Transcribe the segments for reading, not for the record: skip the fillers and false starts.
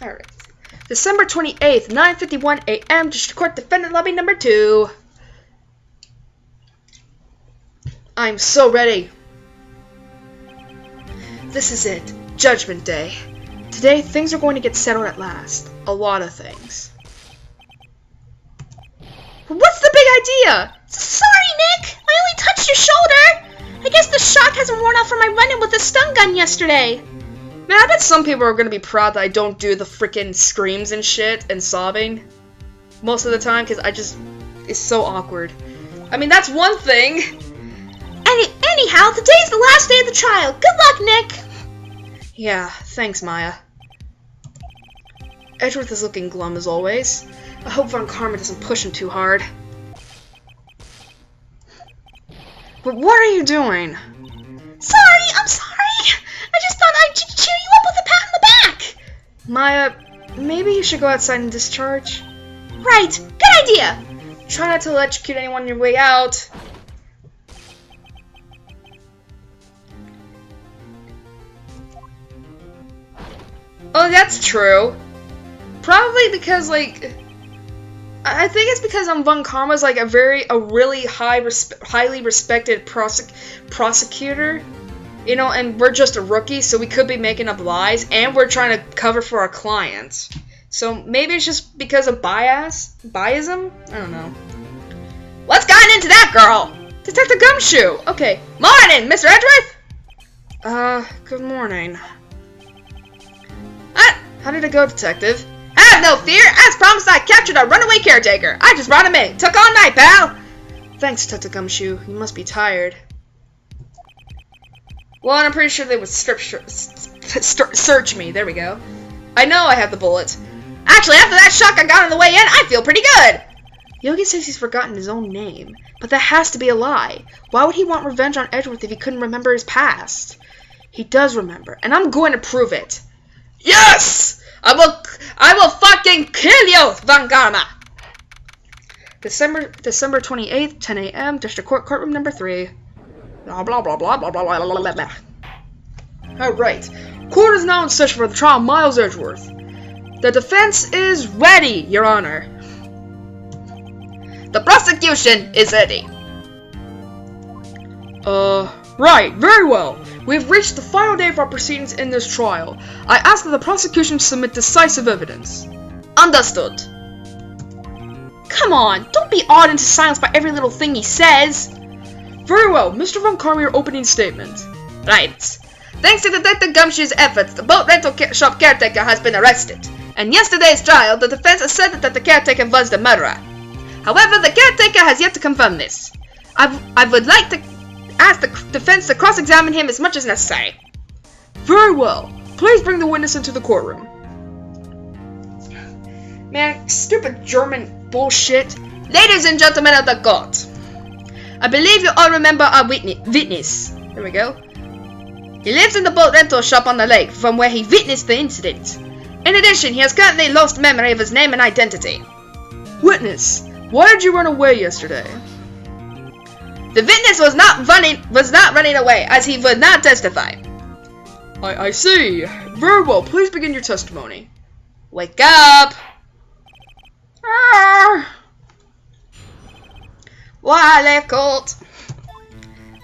Alright. December 28th, 9:51 a.m. District Court Defendant Lobby number 2. I'm so ready. This is it. Judgment Day. Today, things are going to get settled at last. A lot of things. What's the big idea? Sorry, Nick. I only touched your shoulder. I guess the shock hasn't worn off from my run-in with the stun gun yesterday. Man, I bet some people are going to be proud that I don't do the freaking screams and shit and sobbing most of the time, because it's so awkward. I mean, that's one thing. Anyhow, today's the last day of the trial. Good luck, Nick. Yeah, thanks, Maya. Edgeworth is looking glum as always. I hope Von Karma doesn't push him too hard. But what are you doing? Sorry, I'm sorry. I just thought I'd cheer you up with a pat on the back. Maya, maybe you should go outside and discharge? Right, good idea. Try not to electrocute anyone on your way out. Oh, that's true. Probably because, like, I think it's because Von Karma's like a really highly respected prosecutor, you know, and we're just a rookie, so we could be making up lies, and we're trying to cover for our clients. So maybe it's just because of biasm? I don't know. What's gotten into that girl? Detective Gumshoe. Okay. Morning, Mr. Edgeworth. Good morning. How did it go, Detective? Have no fear! As promised, I captured a runaway caretaker. I just brought him in. Took all night, pal! Thanks, Detective Gumshoe. You must be tired. Well, and I'm pretty sure they would search me. There we go. I know I have the bullet. Actually, after that shock I got on the way in, I feel pretty good! Yogi says he's forgotten his own name, but that has to be a lie. Why would he want revenge on Edgeworth if he couldn't remember his past? He does remember, and I'm going to prove it. Yes! I will fucking kill you, Von Karma! December 28th, 10 a.m., District Court, Courtroom number 3. Blah, blah, blah, blah, blah, blah, blah, blah, blah. Alright. Court is now in session for the trial of Miles Edgeworth. The defense is ready, Your Honor. The prosecution is ready. Right, very well. We've reached the final day of our proceedings in this trial. I ask that the prosecution submit decisive evidence. Understood. Come on, don't be awed into silence by every little thing he says. Very well, Mr. Von Karma, your opening statement. Right. Thanks to Detective Gumshoe's efforts, the boat rental shop caretaker has been arrested. In yesterday's trial, the defense asserted that the caretaker was the murderer. However, the caretaker has yet to confirm this. I would like to ask the defense to cross-examine him as much as necessary. Very well. Please bring the witness into the courtroom. Man, stupid German bullshit. Ladies and gentlemen of the court, I believe you all remember our witness. There we go. He lives in the boat rental shop on the lake from where he witnessed the incident. In addition, he has currently lost memory of his name and identity. Witness, why did you run away yesterday? The witness was not running away, as he would not testify. I see. Very well, please begin your testimony. Wake up! Why I left court?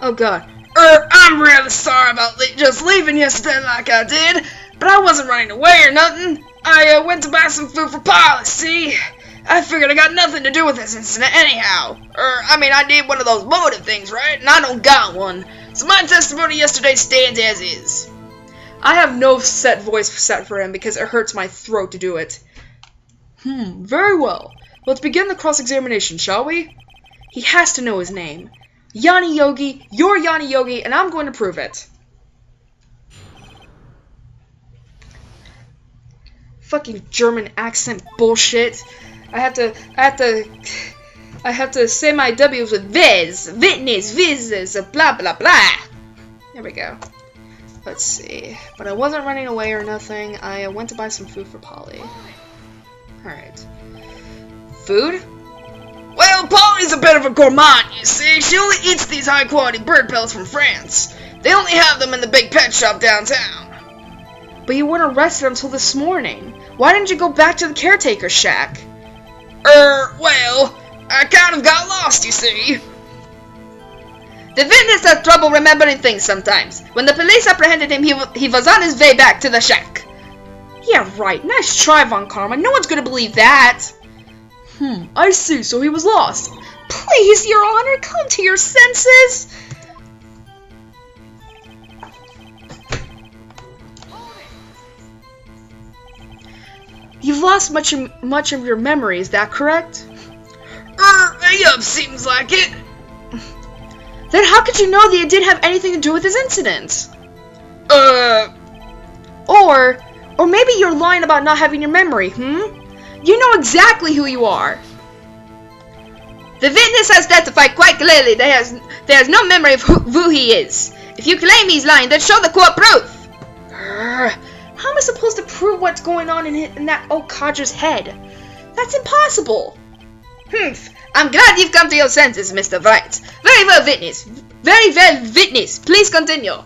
Oh god. I'm really sorry about just leaving yesterday like I did, but I wasn't running away or nothing. I went to buy some food for Pilot, see? I figured I got nothing to do with this incident anyhow. I mean, I need one of those motive things, right? And I don't got one. So my testimony yesterday stands as is. I have no set voice set for him because it hurts my throat to do it. Very well. Let's begin the cross-examination, shall we? He has to know his name. Yanni Yogi, you're Yanni Yogi, and I'm going to prove it. Fucking German accent bullshit. I have to say my W's with viz, witness, viz, blah blah blah. There we go. Let's see. But I wasn't running away or nothing. I went to buy some food for Polly. Alright. Food? Well, Polly's a bit of a gourmand, you see. She only eats these high-quality bird pellets from France. They only have them in the big pet shop downtown. But you weren't arrested until this morning. Why didn't you go back to the caretaker's shack? Well, I kind of got lost, you see. The witness has trouble remembering things sometimes. When the police apprehended him, he was on his way back to the shack. Yeah, right. Nice try, Von Karma. No one's gonna believe that. I see. So he was lost. Please, Your Honor, come to your senses. You've lost much of your memory, is that correct? Yup, seems like it. Then how could you know that it didn't have anything to do with this incident? Or maybe you're lying about not having your memory, You know exactly who you are. The witness has testified quite clearly that there has no memory of who he is. If you claim he's lying, then show the court proof. How am I supposed to prove what's going on in that old codger's head? That's impossible. I'm glad you've come to your senses, Mr. Wright. Very well, witness. Very well, witness. Please continue.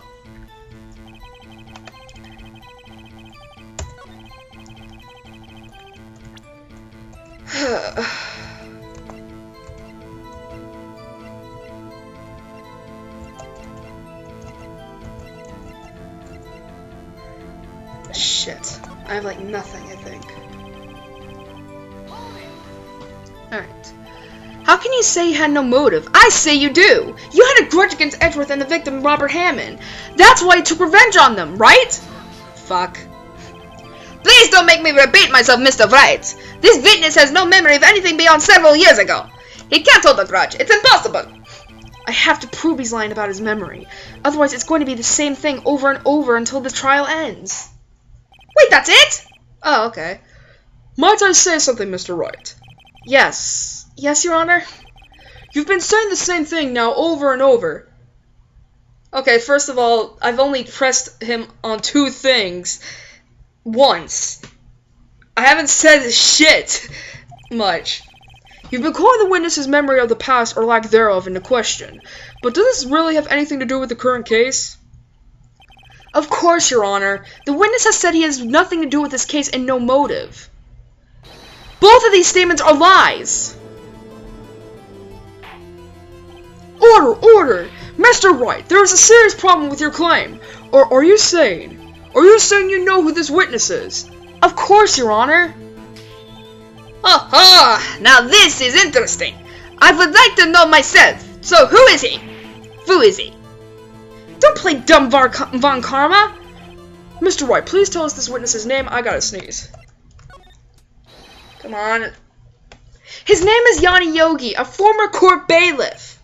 Shit. I have like nothing, I think. Alright. How can you say you had no motive? I say you do! You had a grudge against Edgeworth and the victim, Robert Hammond. That's why you took revenge on them, right? Fuck. Please don't make me repeat myself, Mr. Wright. This witness has no memory of anything beyond several years ago. He can't hold a grudge. It's impossible. I have to prove he's lying about his memory. Otherwise, it's going to be the same thing over and over until the trial ends. Wait, that's it? Oh, okay. Might I say something, Mr. Wright? Yes. Yes, Your Honor? You've been saying the same thing now over and over. Okay, first of all, I've only pressed him on 2 things once. I haven't said shit much. You've been calling the witness's memory of the past or lack thereof into question, but does this really have anything to do with the current case? Of course, Your Honor. The witness has said he has nothing to do with this case and no motive. Both of these statements are lies. Order! Mr. Wright, there is a serious problem with your claim. Or are you saying you know who this witness is? Of course, Your Honor. Now this is interesting. I would like to know myself. So who is he? Who is he? Don't play dumb, Von Karma. Mr. Wright, please tell us this witness's name. I gotta sneeze. Come on. His name is Yanni Yogi, a former court bailiff.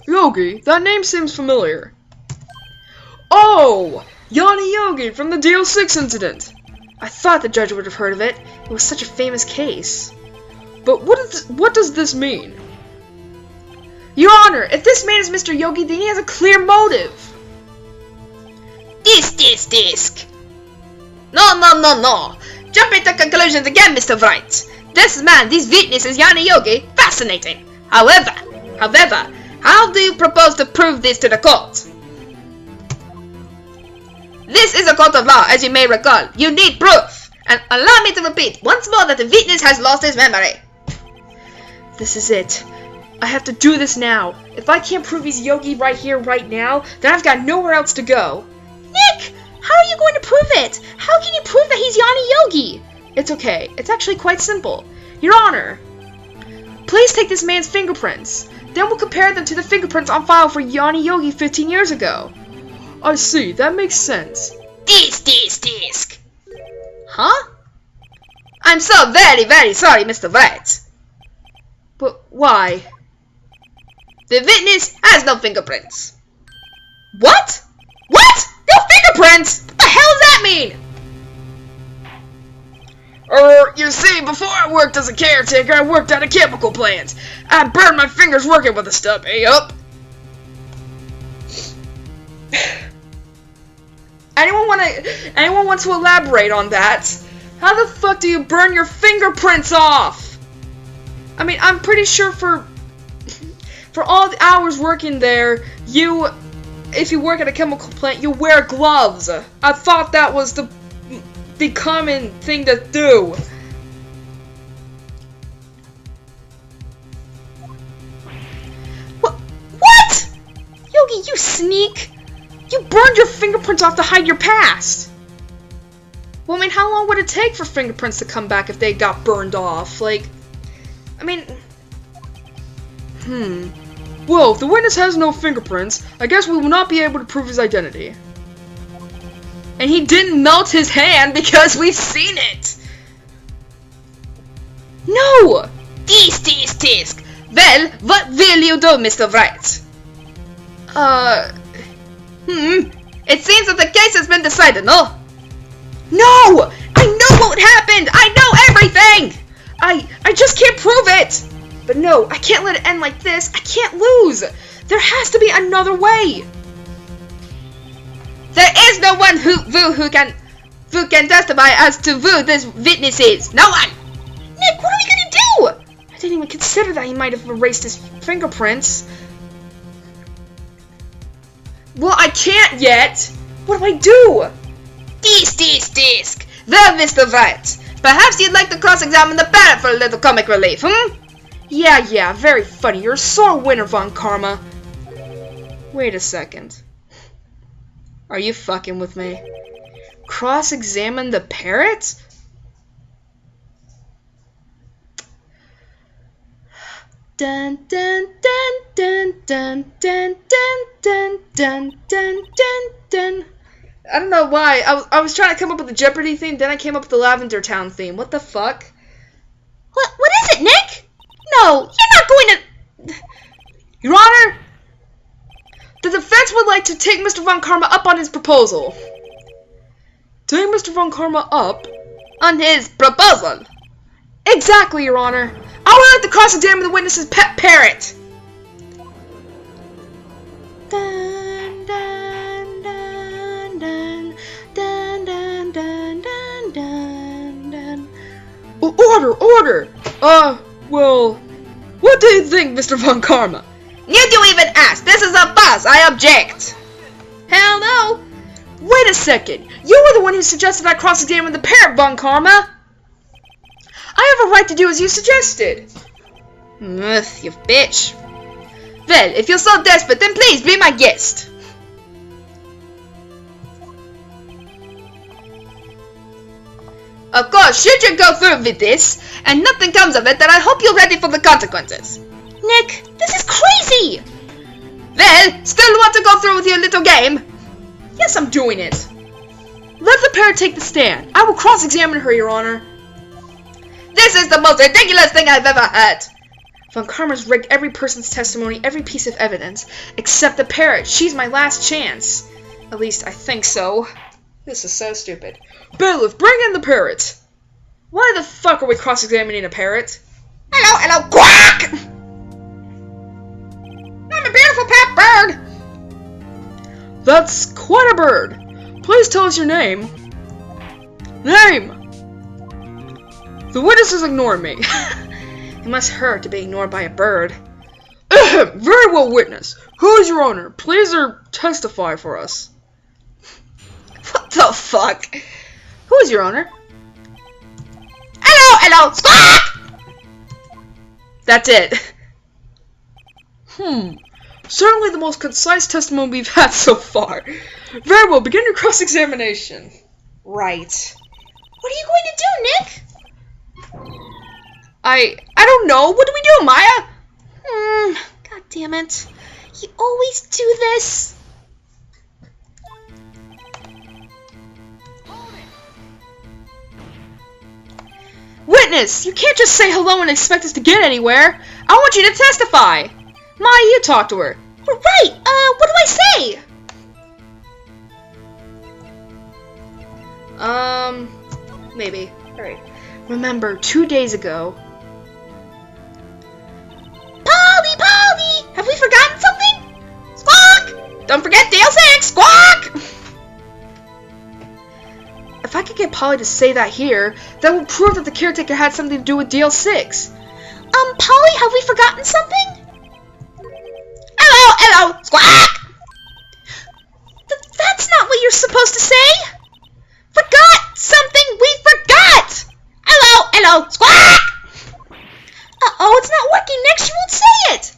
Yogi? That name seems familiar. Oh! Yanni Yogi from the DL6 incident. I thought the judge would have heard of it. It was such a famous case. But what does this mean? Your Honor, if this man is Mr. Yogi, then he has a clear motive. Disc. No. Jumping to conclusions again, Mr. Wright. This witness is Yanni Yogi. Fascinating. However, how do you propose to prove this to the court? This is a court of law, as you may recall. You need proof. And allow me to repeat once more that the witness has lost his memory. This is it. I have to do this now. If I can't prove he's Yogi right here, right now, then I've got nowhere else to go. Nick! How are you going to prove it? How can you prove that he's Yanni Yogi? It's okay. It's actually quite simple. Your Honor, please take this man's fingerprints. Then we'll compare them to the fingerprints on file for Yanni Yogi 15 years ago. I see. That makes sense. Disc. Huh? I'm so very, very sorry, Mr. Wright. But why? The witness has no fingerprints. What? No fingerprints? What the hell does that mean? You see, before I worked as a caretaker, I worked at a chemical plant. I burned my fingers working with the stuff, yup. Anyone want to elaborate on that? How the fuck do you burn your fingerprints off? I mean, I'm pretty sure for all the hours working there, if you work at a chemical plant, you wear gloves. I thought that was the common thing to do. What? Yogi, you sneak! You burned your fingerprints off to hide your past! Well, I mean, how long would it take for fingerprints to come back if they got burned off? Like, I mean... Well, if the witness has no fingerprints, I guess we will not be able to prove his identity. And he didn't melt his hand because we've seen it! No! Tisk. Well, what will you do, Mr. Wright? It seems that the case has been decided, no? No! I know what happened! I know everything! I just can't prove it! But no, I can't let it end like this. I can't lose! There has to be another way! There is no one who can testify as to who this witness is. No one! Nick, what are we gonna do? I didn't even consider that he might have erased his fingerprints. Well, I can't yet! What do I do? Tisk. Well, Mr. Wright, perhaps you'd like to cross-examine the parrot for a little comic relief, Yeah, very funny. You're a sore winner, Von Karma. Wait a second. Are you fucking with me? Cross-examine the parrot? Dun dun dun dun dun dun dun dun dun dun dun. I don't know why. I was trying to come up with the Jeopardy theme, then I came up with the Lavender Town theme. What the fuck? What is it, Nick? No, you're not going to... Your Honor, the defense would like to take Mr. Von Karma up on his proposal. Take Mr. Von Karma up? On his proposal? Exactly, Your Honor. I would like to cross-examine the witness's pet parrot. Dun, dun, dun, dun, dun, dun, dun, dun, dun, dun. Order! Well, what do you think, Mr. Von Karma? You do even ask! This is a buzz! I object! Hell no! Wait a second! You were the one who suggested I cross-examine the parrot, Von Karma! I have a right to do as you suggested! Ugh, you bitch. Well, if you're so desperate, then please be my guest! Of course, should you go through with this, and nothing comes of it, then I hope you're ready for the consequences. Nick, this is crazy! Well, still want to go through with your little game? Yes, I'm doing it. Let the parrot take the stand. I will cross-examine her, Your Honor. This is the most ridiculous thing I've ever heard. Von Karma's rigged every person's testimony, every piece of evidence, except the parrot. She's my last chance. At least, I think so. This is so stupid. Bailiff, bring in the parrot. Why the fuck are we cross-examining a parrot? Hello, quack! I'm a beautiful pet bird. That's quite a bird. Please tell us your name. Name! The witness is ignoring me. It must hurt to be ignored by a bird. Very well, witness. Who is your owner? Please testify for us. What the fuck? Who is your owner? Hello, squawk! That's it. Certainly the most concise testimony we've had so far. Very well, begin your cross-examination. Right. What are you going to do, Nick? I don't know. What do we do, Maya? God damn it. You always do this. Witness, you can't just say hello and expect us to get anywhere. I want you to testify. Maya, you talk to her. Right. What do I say? Maybe. Alright. Remember, 2 days ago... Polly! Have we forgotten something? Squawk! Don't forget DL6! Squawk! If I could get Polly to say that here, that would prove that the caretaker had something to do with DL6. Polly, have we forgotten something? Hello! Squawk! supposed to say? Forgot something we forgot! Hello, squawk! Uh-oh, it's not working. Next, she won't say it.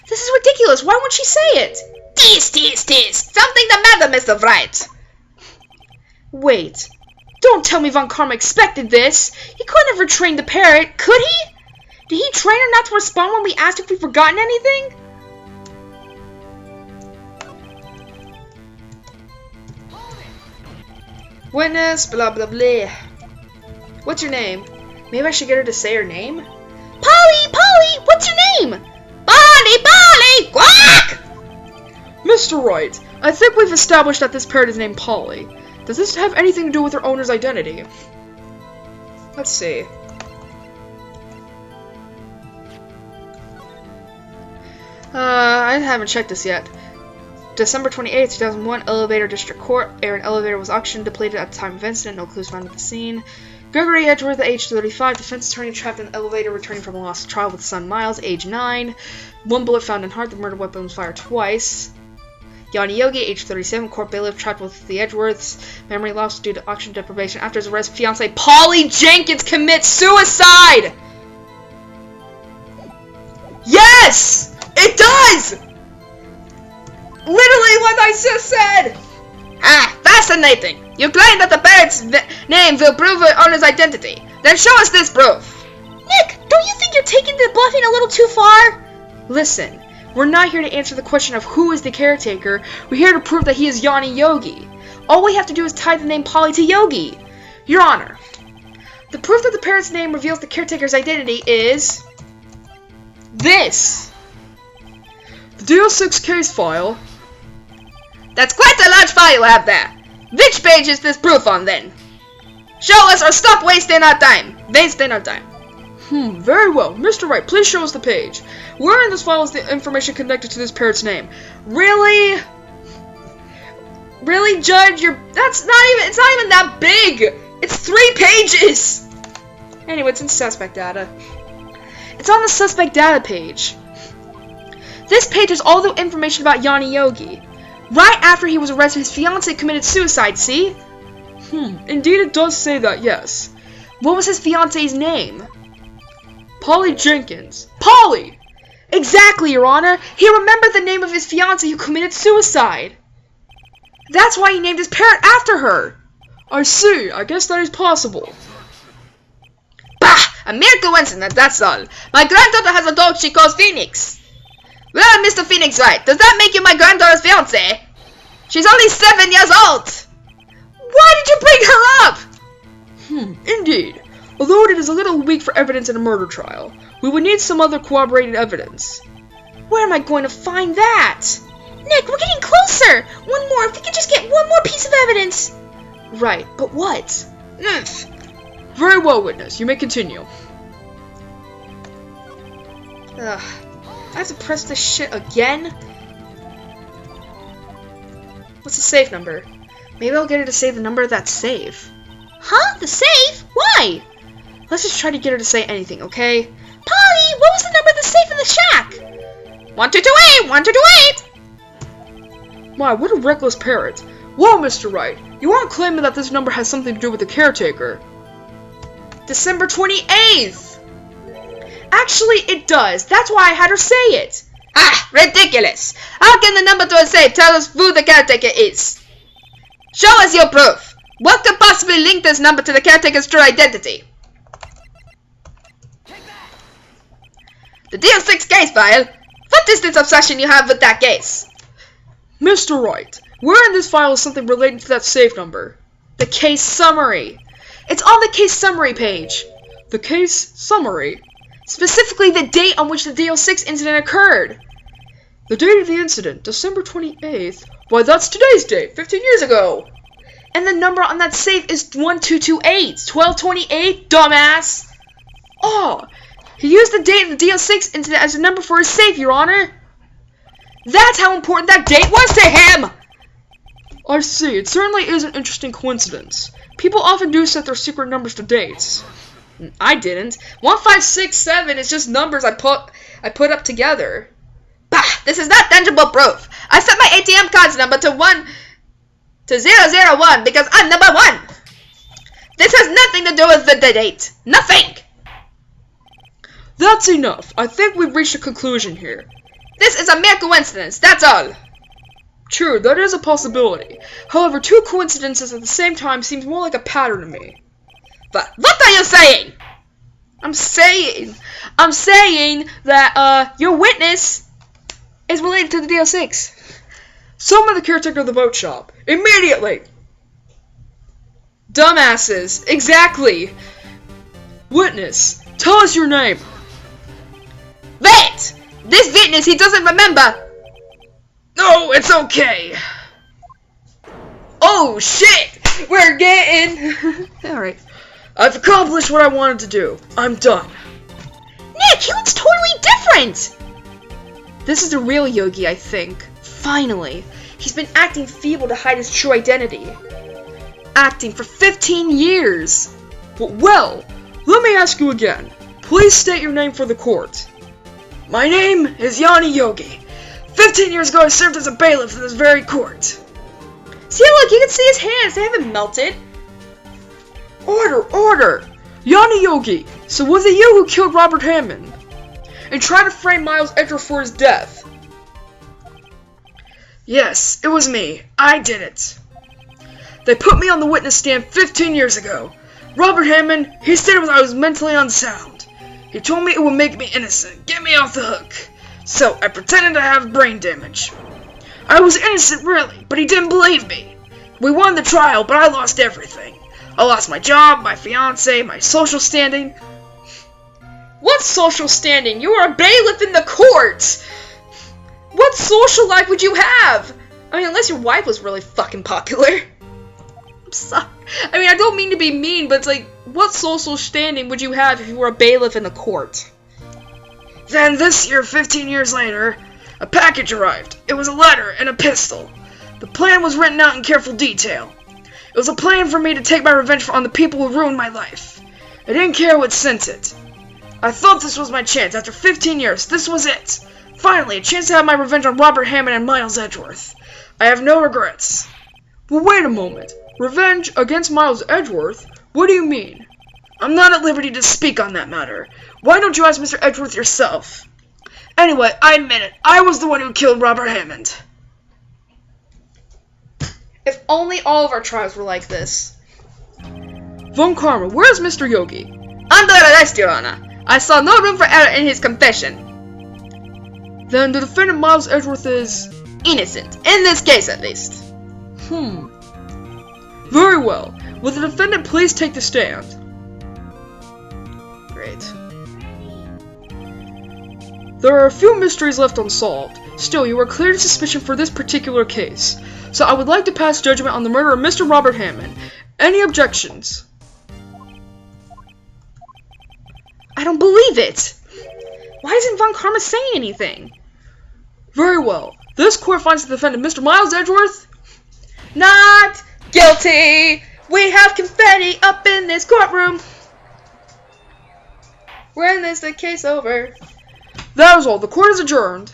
This is ridiculous. Why won't she say it? Tease. Something the matter, Mr. Wright. Wait. Don't tell me Von Karma expected this. He couldn't have retrained the parrot, could he? Did he train her not to respond when we asked if we've forgotten anything? Witness, blah blah blah. What's your name? Maybe I should get her to say her name? Polly, what's your name? Polly, quack! Mr. Wright, I think we've established that this parrot is named Polly. Does this have anything to do with her owner's identity? Let's see. I haven't checked this yet. December 28, 2001, Elevator District Court. An elevator was auctioned, depleted at the time of incident. No clues found at the scene. Gregory Edgeworth, age 35, defense attorney trapped in the elevator, returning from a lost trial with son Miles, age 9. 1 bullet found in heart. The murder weapon was fired twice. Yanni Yogi, age 37, court bailiff, trapped with the Edgeworths. Memory lost due to auction deprivation. After his arrest, fiancée Polly Jenkins commits suicide! Yes! It does! Literally what I just said! Fascinating. You claim that the parrot's name will prove her owner's identity. Then show us this proof. Nick, don't you think you're taking the bluffing a little too far? Listen, we're not here to answer the question of who is the caretaker. We're here to prove that he is Yanni Yogi. All we have to do is tie the name Polly to Yogi. Your Honor, the proof that the parrot's name reveals the caretaker's identity is this. The DO6 case file. That's quite a large file you have there. Which page is this proof on, then? Show us or stop wasting our time. Very well. Mr. Wright, please show us the page. Where in this file is the information connected to this parrot's name? Really? Really, Judge? It's not even that big. It's 3 pages. Anyway, it's in suspect data. It's on the suspect data page. This page has all the information about Yanni Yogi. Right after he was arrested, his fiancée committed suicide, see? Indeed it does say that, yes. What was his fiancée's name? Polly Jenkins. Polly! Exactly, Your Honor. He remembered the name of his fiancée who committed suicide. That's why he named his parrot after her. I see. I guess that is possible. Bah! A mere coincidence, that's all. My granddaughter has a dog she calls Phoenix. Well, Mr. Phoenix Wright, does that make you my granddaughter's fiancé? She's only 7 years old. Why did you bring her up? Indeed. Although it is a little weak for evidence in a murder trial, we would need some other corroborating evidence. Where am I going to find that? Nick, we're getting closer. One more. If we could just get one more piece of evidence. Right, but what? Very well, witness. You may continue. Ugh. I have to press this shit again? What's the safe number? Maybe I'll get her to say the number of that safe. Huh? The safe? Why? Let's just try to get her to say anything, okay? Polly, what was the number of the safe in the shack? 1228! 1228! My, what a reckless parrot. Whoa, Mr. Wright. You aren't claiming that this number has something to do with the caretaker. December 28th! Actually, it does. That's why I had her say it. Ridiculous. How can the number to a safe tell us who the caretaker is? Show us your proof. What could possibly link this number to the caretaker's true identity? The DO6 case file. What is this obsession you have with that case? Mr. Wright, where in this file is something related to that safe number? The case summary. It's on the case summary page. The case summary? Specifically the date on which the DO6 incident occurred. The date of the incident, December 28th. Why, that's today's date, 15 years ago. And the number on that safe is 1228. 1228, dumbass. Oh, he used the date of the DO6 incident as a number for his safe, Your Honor. That's how important that date was to him. I see. It certainly is an interesting coincidence. People often do set their secret numbers to dates. I didn't. 1567 is just numbers I put up together. Bah! This is not tangible proof. I set my ATM card's number to 1... to 001 because I'm number 1. This has nothing to do with the date. Nothing. That's enough. I think we've reached a conclusion here. This is a mere coincidence, that's all. True, that is a possibility. However, 2 coincidences at the same time seems more like a pattern to me. But what are you saying? I'm saying that your witness is related to the DL6. Summon the caretaker of the boat shop immediately. Dumbasses, exactly. Witness, tell us your name. Wait! This witness, he doesn't remember. No, it's okay. Oh shit! We're getting... Alright. I've accomplished what I wanted to do. I'm done. Nick, he looks totally different! This is the real Yogi, I think. Finally. He's been acting feeble to hide his true identity. Acting for 15 years. Well, let me ask you again. Please state your name for the court. My name is Yanni Yogi. 15 years ago, I served as a bailiff in this very court. See, look, you can see his hands. They haven't melted. Order! Yanni Yogi, so was it you who killed Robert Hammond and tried to frame Miles Edgeworth for his death? Yes, it was me. I did it. They put me on the witness stand 15 years ago. Robert Hammond, he said I was mentally unsound. He told me it would make me innocent, get me off the hook. So I pretended to have brain damage. I was innocent, really, but he didn't believe me. We won the trial, but I lost everything. I lost my job, my fiance, my social standing. What social standing? You are a bailiff in the court! What social life would you have? I mean, unless your wife was really fucking popular. I'm sorry. I mean, I don't mean to be mean, but it's like, what social standing would you have if you were a bailiff in the court? Then this year, 15 years later, a package arrived. It was a letter and a pistol. The plan was written out in careful detail. It was a plan for me to take my revenge on the people who ruined my life. I didn't care what sent it. I thought this was my chance. After 15 years, this was it. Finally, a chance to have my revenge on Robert Hammond and Miles Edgeworth. I have no regrets. But wait a moment. Revenge against Miles Edgeworth? What do you mean? I'm not at liberty to speak on that matter. Why don't you ask Mr. Edgeworth yourself? Anyway, I admit it. I was the one who killed Robert Hammond. If only all of our trials were like this. Von Karma, where's Mr. Yogi? Under arrest, Your Honor. I saw no room for error in his confession. Then the defendant Miles Edgeworth is... innocent. In this case, at least. Very well. Will the defendant please take the stand? Great. There are a few mysteries left unsolved. Still, you are cleared of suspicion for this particular case. So I would like to pass judgment on the murder of Mr. Robert Hammond. Any objections? I don't believe it. Why isn't Von Karma saying anything? Very well. This court finds the defendant, Mr. Miles Edgeworth, not guilty. We have confetti up in this courtroom. When is the case over? That is all. The court is adjourned.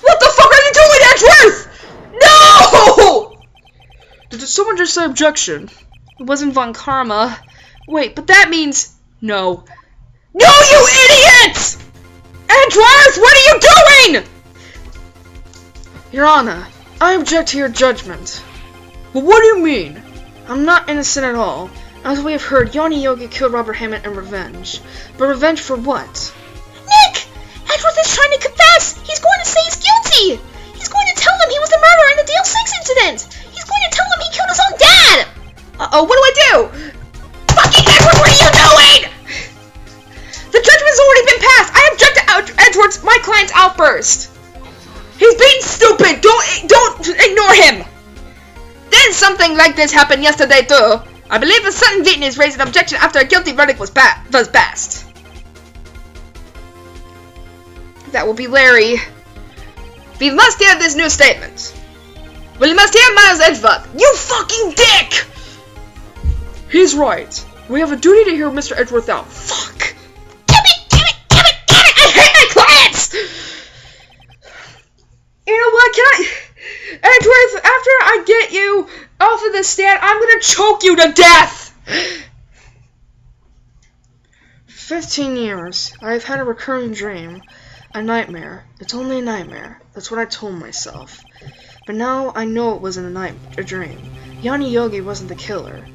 What the fuck are you doing, Edgeworth? No! Did someone just say objection? It wasn't Von Karma. Wait, but that means... No. No, you idiot! Edgeworth, what are you doing? Your Honor, I object to your judgment. But what do you mean? I'm not innocent at all. As we have heard, Yanni Yogi killed Robert Hammond in revenge. But revenge for what? Nick! Edgeworth is trying to confess! He's going to say he's guilty! He's going to tell them he was the murderer in the DL6 incident! He's going to tell them he killed his own dad! Uh-oh, what do I do? Fucking Edgeworth, what are you doing?! The judgment's already been passed! I object to Edgeworth's, my client's outburst! He's being stupid! Don't ignore him! Then something like this happened yesterday too. I believe a certain witness raised an objection after a guilty verdict was passed. That will be Larry. We must hear this new statement. We must hear Miles Edgeworth. You fucking dick! He's right. We have a duty to hear Mr. Edgeworth out. Fuck! Damn it! I hate my clients! You know what? Can I... Edgeworth! this stand, I'm gonna choke you to death! 15 years. I've had a recurring dream. A nightmare. It's only a nightmare. That's what I told myself. But now I know it wasn't a dream. Yanni Yogi wasn't the killer.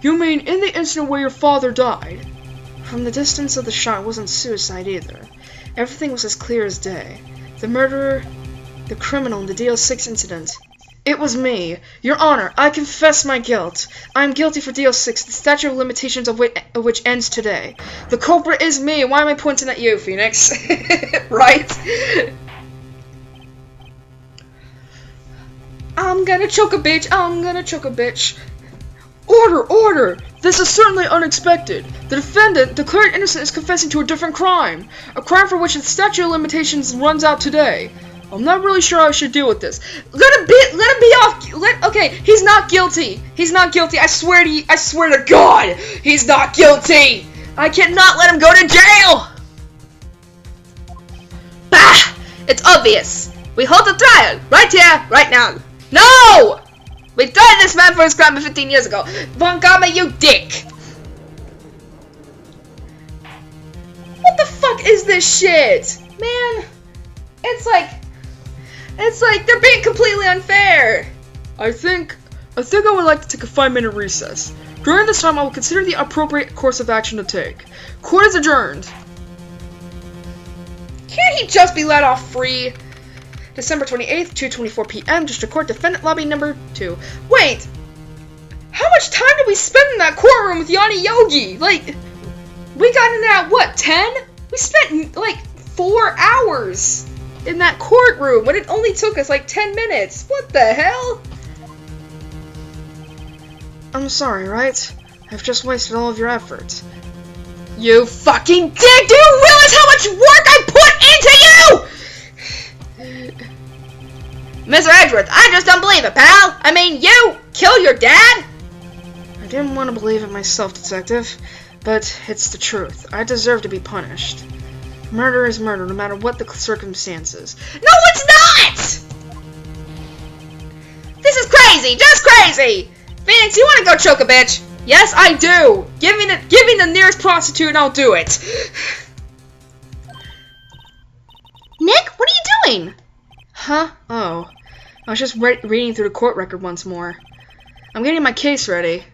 You mean in the incident where your father died? From the distance of the shot, it wasn't suicide either. Everything was as clear as day. The murderer, the criminal in the DL6 incident. It was me. Your Honor, I confess my guilt. I am guilty for DL6, the statute of limitations of which ends today. The culprit is me. Why am I pointing at you, Phoenix? Right? I'm gonna choke a bitch. I'm gonna choke a bitch. Order! Order! This is certainly unexpected. The defendant, declared innocent, is confessing to a different crime. A crime for which the statute of limitations runs out today. I'm not really sure how I should deal with this. Let him be off. Okay, he's not guilty. He's not guilty. I swear to God, he's not guilty. I cannot let him go to jail. Bah! It's obvious. We hold the trial right here, right now. No! We tried this man for his crime 15 years ago. Von Karma, you dick. What the fuck is this shit? Man, it's like they're being completely unfair. I think I would like to take a 5-minute recess. During this time, I will consider the appropriate course of action to take. Court is adjourned. Can't he just be let off free? December 28th, 2:24 p.m. District Court, Defendant Lobby Number 2. Wait! How much time did we spend in that courtroom with Yanni Yogi? Like, we got in there at what, 10? We spent, like, 4 hours in that courtroom when it only took us, like, 10 minutes. What the hell? I'm sorry, Wright? I've just wasted all of your effort. You fucking dick! Do you realize how much work I put into you?! Mr. Edgeworth, I just don't believe it, pal! I mean, you kill your dad? I didn't want to believe it myself, Detective, but it's the truth. I deserve to be punished. Murder is murder, no matter what the circumstances. No, it's not! This is crazy! Just crazy! Phoenix, you want to go choke a bitch? Yes, I do! Give me the nearest prostitute and I'll do it! Nick, what are you doing? Huh? Oh. I was just reading through the court record once more. I'm getting my case ready.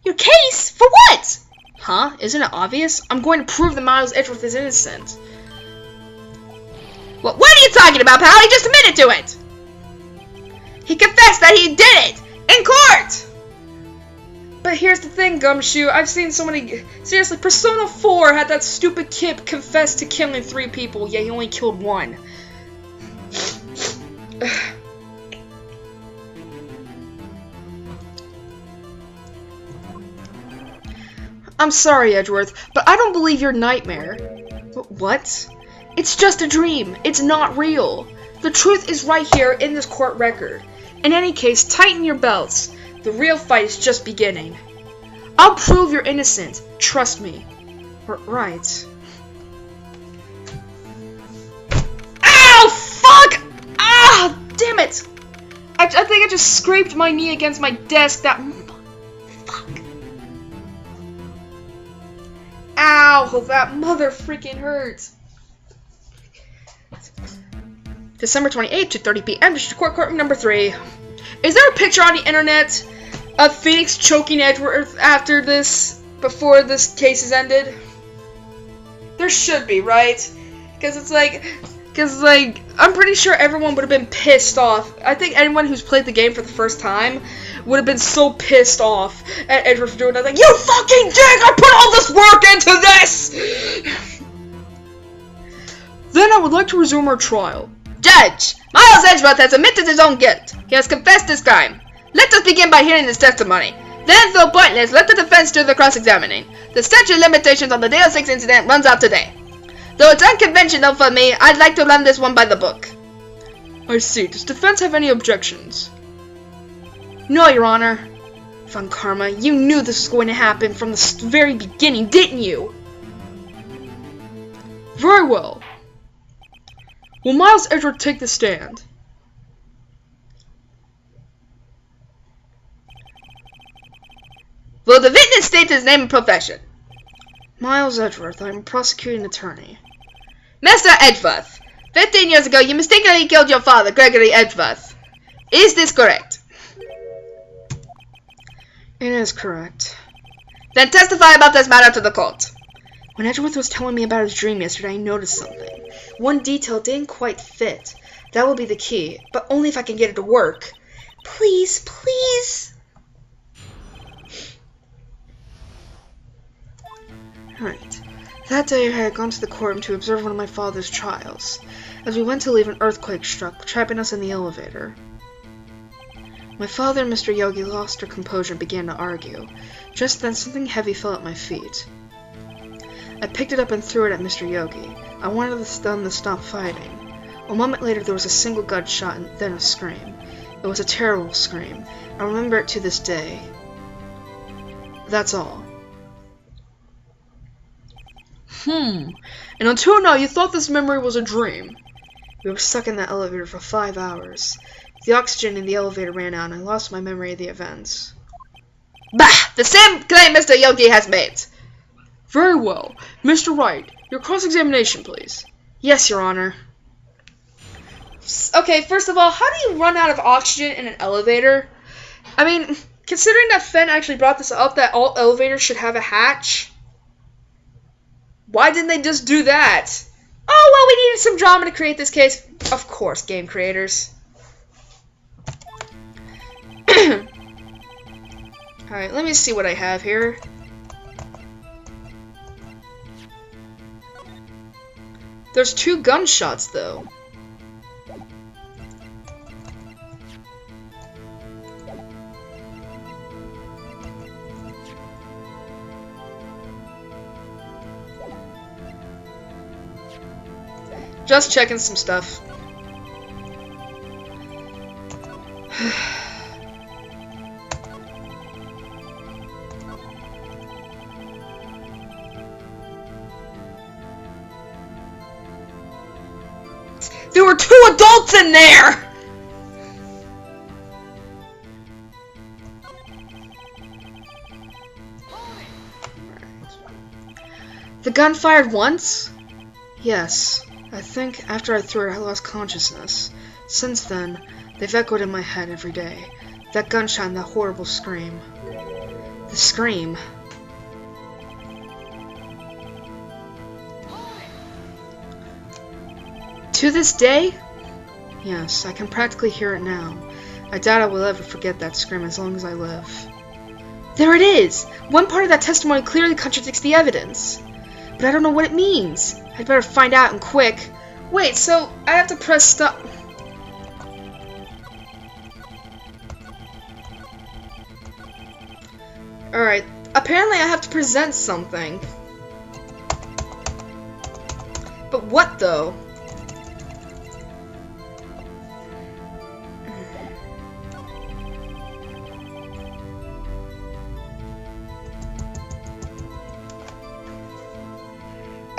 Your case? For what? Huh? Isn't it obvious? I'm going to prove that Miles Edgeworth is innocent. What are you talking about, pal? He just admitted to it! He confessed that he did it! In court! But here's the thing, Gumshoe. I've seen so many... Seriously, Persona 4 had that stupid kid confess to killing 3 people, yet he only killed 1. I'm sorry, Edgeworth, but I don't believe your nightmare. What? It's just a dream. It's not real. The truth is right here in this court record. In any case, tighten your belts. The real fight is just beginning. I'll prove you're innocent. Trust me. Right. Ow! Fuck! Ah! Damn it! I think I just scraped my knee against my desk. That... Fuck. Ow! That mother freaking hurts. December 28th, 2:30 p.m. District Court, Courtroom Number 3. Is there a picture on the internet of Phoenix choking Edgeworth after this, before this case is ended? There should be, right? Because I'm pretty sure everyone would have been pissed off. I think anyone who's played the game for the first time would have been so pissed off at Edgeworth for doing that. Like, you fucking dick! I put all this work into this! Then I would like to resume our trial. Judge, Miles Edgeworth has admitted his own guilt. He has confessed his crime. Let us begin by hearing his testimony. Then, though pointless, let the defense do the cross-examining. The statute of limitations on the DL6 incident runs out today. Though it's unconventional for me, I'd like to run this one by the book. I see. Does defense have any objections? No, Your Honor. Von Karma, you knew this was going to happen from the very beginning, didn't you? Very well. Will Miles Edgeworth take the stand? Will the witness state his name and profession? Miles Edgeworth. I'm a prosecuting attorney. Mr. Edgeworth, 15 years ago you mistakenly killed your father, Gregory Edgeworth. Is this correct? It is correct. Then testify about this matter to the court. When Edgeworth was telling me about his dream yesterday, I noticed something. One detail didn't quite fit. That will be the key, but only if I can get it to work. Please, please. Right. That day I had gone to the courtroom to observe one of my father's trials. As we went to leave, an earthquake struck, trapping us in the elevator. My father and Mr. Yogi lost their composure and began to argue. Just then, something heavy fell at my feet. I picked it up and threw it at Mr. Yogi. I wanted them to stop fighting. A moment later, there was a single gunshot and then a scream. It was a terrible scream. I remember it to this day. That's all. And until now, you thought this memory was a dream. We were stuck in that elevator for 5 hours. The oxygen in the elevator ran out, and I lost my memory of the events. Bah! The same claim Mr. Yogi has made! Very well. Mr. Wright, your cross-examination, please. Yes, Your Honor. Okay, first of all, how do you run out of oxygen in an elevator? I mean, considering that Fenn actually brought this up, that all elevators should have a hatch, why didn't they just do that? Oh, well, we needed some drama to create this case. Of course, game creators. Alright, let me see what I have here. There's 2 gunshots, though. Just checking some stuff. There were 2 adults in there! The gun fired once? Yes. I think after I threw it, I lost consciousness. Since then, they've echoed in my head every day. That gunshot and that horrible scream. The scream. To this day? Yes, I can practically hear it now. I doubt I will ever forget that scream as long as I live. There it is! One part of that testimony clearly contradicts the evidence. But I don't know what it means. I'd better find out and quick. Wait, so I have to press stop. Alright, apparently I have to present something. But what though?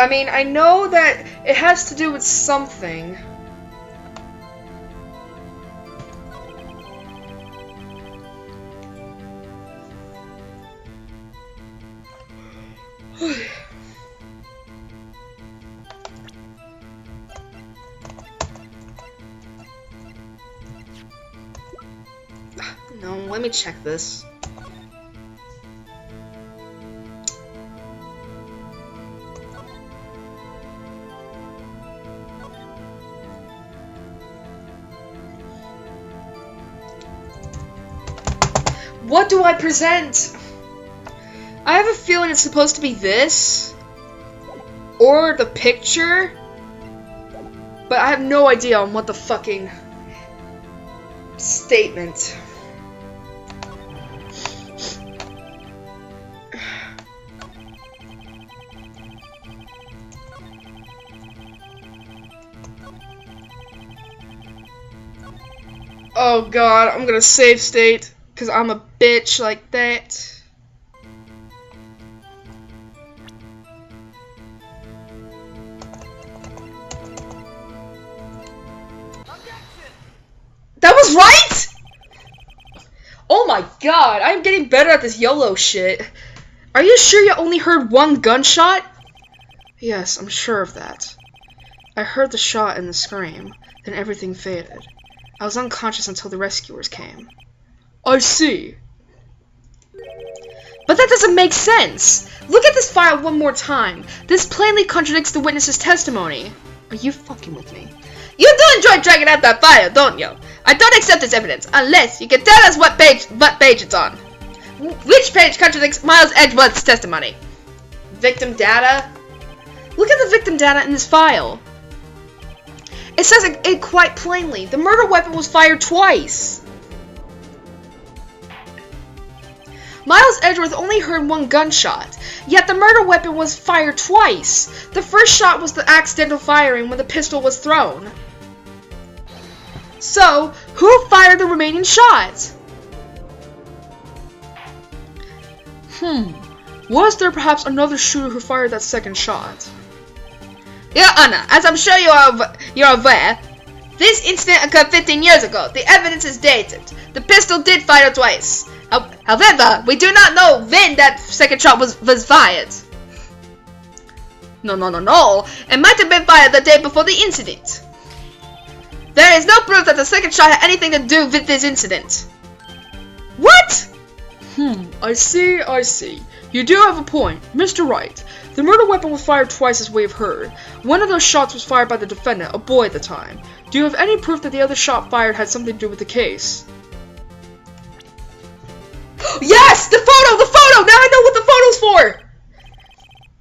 I mean, I know that it has to do with something. No, let me check this. What do I present? I have a feeling it's supposed to be this or the picture, but I have no idea on what the fucking statement. Oh god, I'm gonna save state. Because I'm a bitch like that. That was right? Oh my god, I'm getting better at this YOLO shit. Are you sure you only heard one gunshot? Yes, I'm sure of that. I heard the shot and the scream, then everything faded. I was unconscious until the rescuers came. I see. But that doesn't make sense! Look at this file one more time. This plainly contradicts the witness's testimony. Are you fucking with me? You do enjoy dragging out that file, don't you? I don't accept this evidence unless you can tell us what page it's on. Which page contradicts Miles Edgeworth's testimony? Victim data? Look at the victim data in this file. It says it quite plainly. The murder weapon was fired twice. Miles Edgeworth only heard one gunshot, yet the murder weapon was fired twice. The first shot was the accidental firing when the pistol was thrown. So, who fired the remaining shots? Was there perhaps another shooter who fired that second shot? Your Honor, as I'm sure you're aware, this incident occurred 15 years ago. The evidence is dated. The pistol did fire twice. However, we do not know when that second shot was fired. No. It might have been fired the day before the incident. There is no proof that the second shot had anything to do with this incident. What? I see. You do have a point. Mr. Wright, the murder weapon was fired twice as we have heard. One of those shots was fired by the defendant, a boy at the time. Do you have any proof that the other shot fired had something to do with the case? Yes! The photo! Now I know what the photo's for!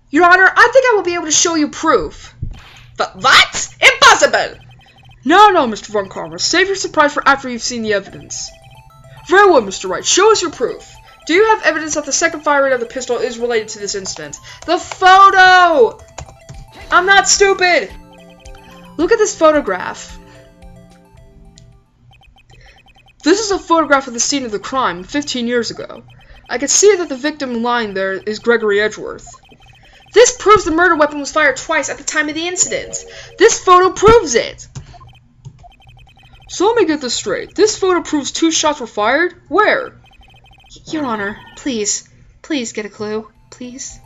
Your Honor, I think I will be able to show you proof. But what? Impossible! No, Mr. Von Karma. Save your surprise for after you've seen the evidence. Very well, Mr. Wright. Show us your proof. Do you have evidence that the second firing of the pistol is related to this incident? The photo! I'm not stupid! Look at this photograph. This is a photograph of the scene of the crime 15 years ago. I can see that the victim lying there is Gregory Edgeworth. This proves the murder weapon was fired twice at the time of the incident. This photo proves it. So let me get this straight. This photo proves 2 shots were fired? Where? Your Honor, please get a clue. Please.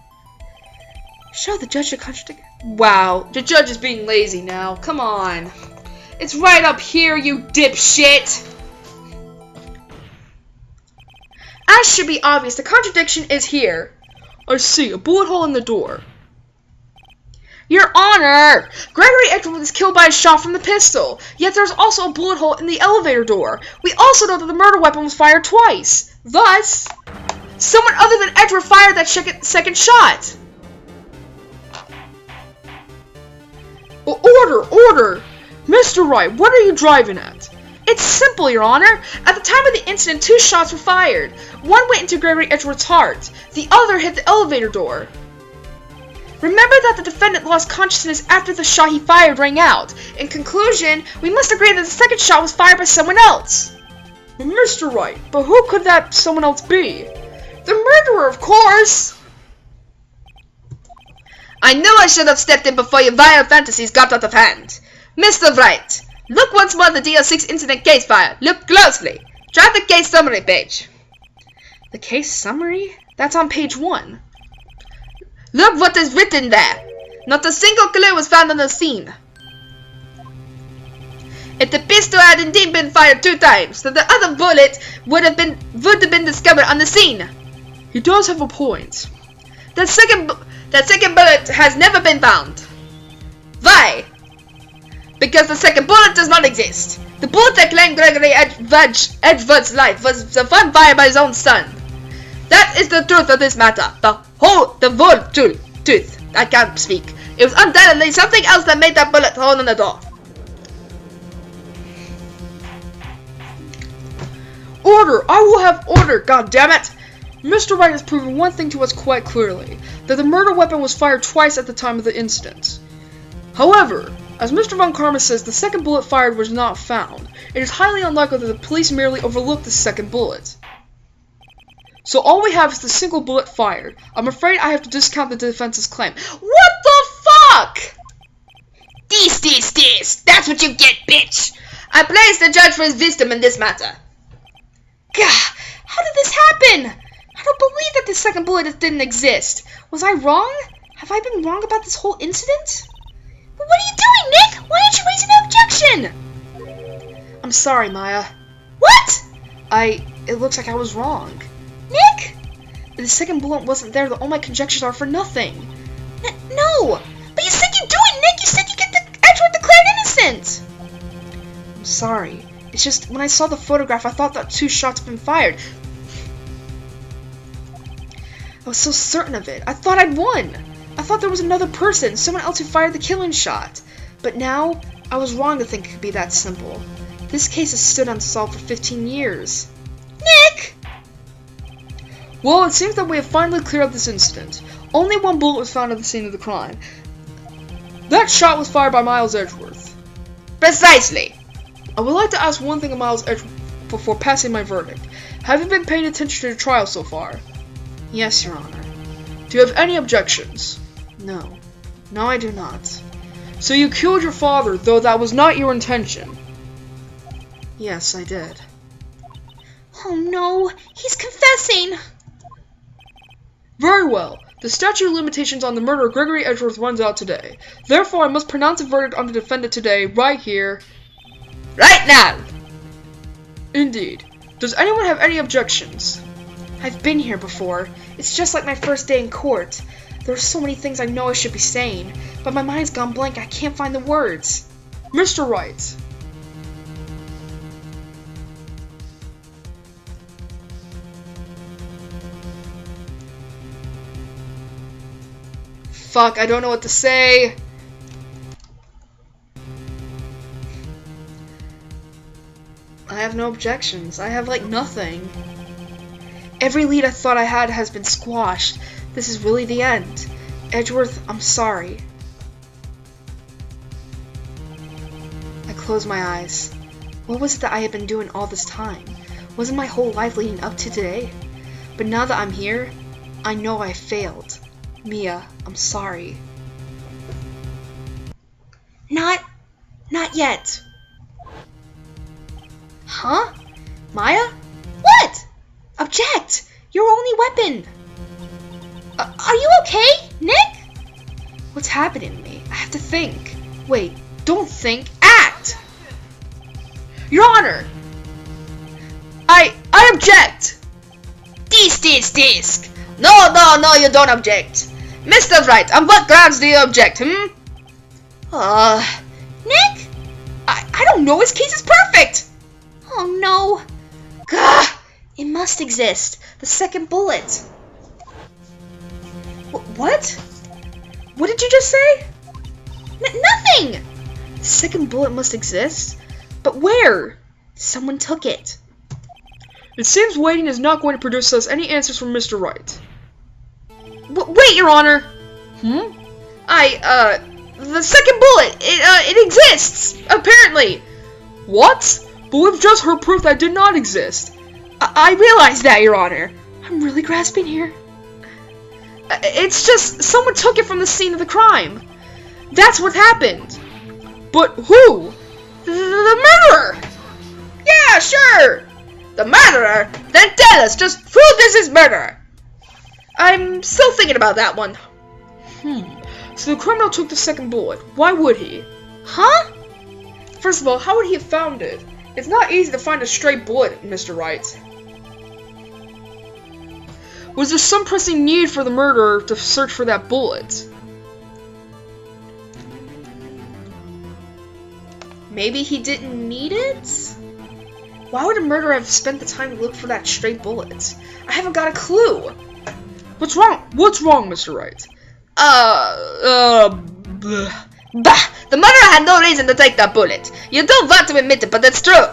Show the judge a contradiction. Wow, the judge is being lazy now. Come on. It's right up here, you dipshit. As should be obvious, the contradiction is here. I see, a bullet hole in the door. Your Honor! Gregory Edgeworth was killed by a shot from the pistol, yet there's also a bullet hole in the elevator door. We also know that the murder weapon was fired twice. Thus, someone other than Edgeworth fired that second shot. Order! Mr. Wright, what are you driving at? It's simple, Your Honor. At the time of the incident, 2 shots were fired. One went into Gregory Edgeworth's heart. The other hit the elevator door. Remember that the defendant lost consciousness after the shot he fired rang out. In conclusion, we must agree that the second shot was fired by someone else. Mr. Wright, but who could that someone else be? The murderer, of course! I knew I should have stepped in before your vile fantasies got out of hand. Mr. Wright, look once more at the DL6 incident case file. Look closely. Try the case summary page. The case summary? That's on page 1. Look what is written there. Not a single clue was found on the scene. If the pistol had indeed been fired 2 times, then the other bullet would have been discovered on the scene. He does have a point. That second bullet has never been found. Why? Because the second bullet does not exist. The bullet that claimed Gregory Edgeworth's life was the one fired by his own son. That is the truth of this matter. The whole truth. I can't speak. It was undoubtedly something else that made that bullet hole in the door. Order! I will have order, goddammit! Mr. Wright has proven one thing to us quite clearly, that the murder weapon was fired twice at the time of the incident. However, as Mr. Von Karma says, the second bullet fired was not found. It is highly unlikely that the police merely overlooked the second bullet. So all we have is the single bullet fired. I'm afraid I have to discount the defense's claim. What the fuck? This. That's what you get, bitch. I praise the judge for his wisdom in this matter. Gah, happen? I don't believe that the second bullet didn't exist. Was I wrong? Have I been wrong about this whole incident? But what are you doing, Nick? Why aren't you raising an objection? I'm sorry, Maya. What? It looks like I was wrong. Nick? The second bullet wasn't there, all my conjectures are for nothing. No! But you said you do it, Nick! You said you get the Edgeworth declared innocent! I'm sorry. It's just, when I saw the photograph, I thought that 2 shots had been fired. I was so certain of it. I thought I'd won. I thought there was another person, someone else who fired the killing shot. But now, I was wrong to think it could be that simple. This case has stood unsolved for 15 years. Nick! Well, it seems that we have finally cleared up this incident. Only 1 bullet was found at the scene of the crime. That shot was fired by Miles Edgeworth. Precisely. I would like to ask one thing of Miles Edgeworth before passing my verdict. Have you been paying attention to the trial so far? Yes, Your Honor. Do you have any objections? No. No, I do not. So you killed your father, though that was not your intention? Yes, I did. Oh no, he's confessing! Very well. The statute of limitations on the murder of Gregory Edgeworth runs out today. Therefore, I must pronounce a verdict on the defendant today, right here. Right now! Indeed. Does anyone have any objections? I've been here before. It's just like my first day in court. There are so many things I know I should be saying, but my mind's gone blank. I can't find the words. Mr. Wright. Fuck, I don't know what to say. I have no objections. I have, like, nothing. Every lead I thought I had has been squashed. This is really the end. Edgeworth, I'm sorry. I closed my eyes. What was it that I had been doing all this time? Wasn't my whole life leading up to today? But now that I'm here, I know I failed. Mia, I'm sorry. Not yet. Huh? Maya? What? Object! Your only weapon! Are you okay, Nick? What's happening to me? I have to think. Wait, don't think, act! Your Honor! I object! Disc. No, you don't object. Mr. Wright, on what grounds do you object, Nick? I don't know, his case is perfect! Oh no. Gah! It must exist. The second bullet. What? What did you just say? Nothing! The second bullet must exist? But where? Someone took it. It seems waiting is not going to produce us any answers from Mr. Wright. Wait, Your Honor! The second bullet, it exists, apparently. What? But we've just heard proof that did not exist. I realize that, Your Honor. I'm really grasping here. It's just, someone took it from the scene of the crime. That's what happened. But who? The murderer! Yeah, sure! The murderer? Then tell us, just who this is murderer? I'm still thinking about that one. So the criminal took the second bullet. Why would he? Huh? First of all, how would he have found it? It's not easy to find a stray bullet, Mr. Wright. Was there some pressing need for the murderer to search for that bullet? Maybe he didn't need it? Why would a murderer have spent the time to look for that stray bullet? I haven't got a clue. What's wrong? What's wrong, Mr. Wright? Bah! The murderer had no reason to take that bullet. You don't want to admit it, but it's true.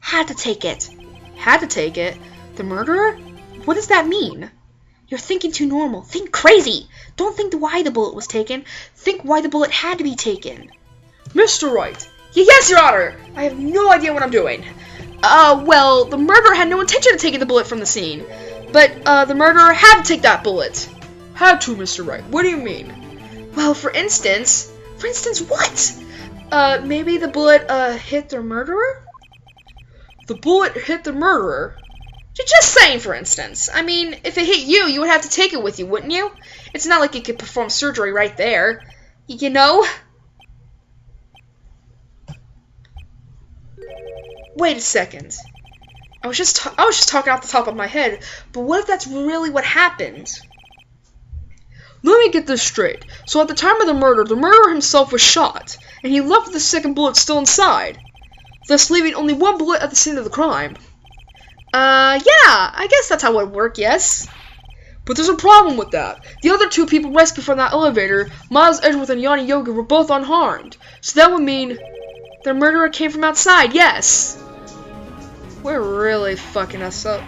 Had to take it. Had to take it? The murderer? What does that mean? You're thinking too normal. Think crazy. Don't think why the bullet was taken. Think why the bullet had to be taken. Mr. Wright. Yes, Your Honor. I have no idea what I'm doing. Well, the murderer had no intention of taking the bullet from the scene. But, the murderer had to take that bullet. Had to, Mr. Wright. What do you mean? Well, for instance... For instance, what? Maybe the bullet, hit the murderer? The bullet hit the murderer? Just saying, for instance. I mean, if it hit you, you would have to take it with you, wouldn't you? It's not like you could perform surgery right there. You know? Wait a second. I was just talking off the top of my head, but what if that's really what happened? Let me get this straight. So at the time of the murderer himself was shot, and he left with the second bullet still inside, thus leaving only one bullet at the scene of the crime. Yeah, I guess that's how it would work, yes. But there's a problem with that. The other two people rescued from that elevator, Miles Edgeworth and Yanni Yogi, were both unharmed. So that would mean the murderer came from outside, yes. We're really fucking us up.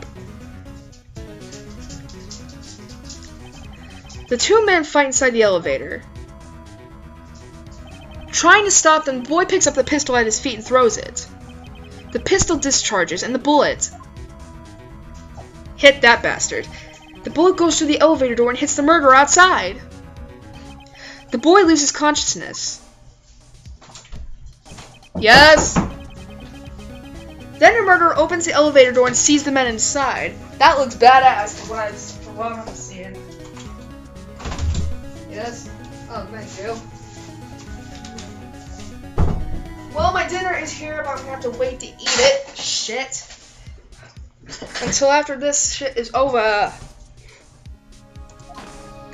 The two men fight inside the elevator. Trying to stop them, the boy picks up the pistol at his feet and throws it. The pistol discharges, and the bullet hit that bastard. The bullet goes through the elevator door and hits the murderer outside. The boy loses consciousness. Yes? Then the murderer opens the elevator door and sees the men inside. That looks badass from what I'm seeing. Yes? Oh, thank you. Well, my dinner is here, but I'm gonna have to wait to eat it. Shit. Until after this shit is over.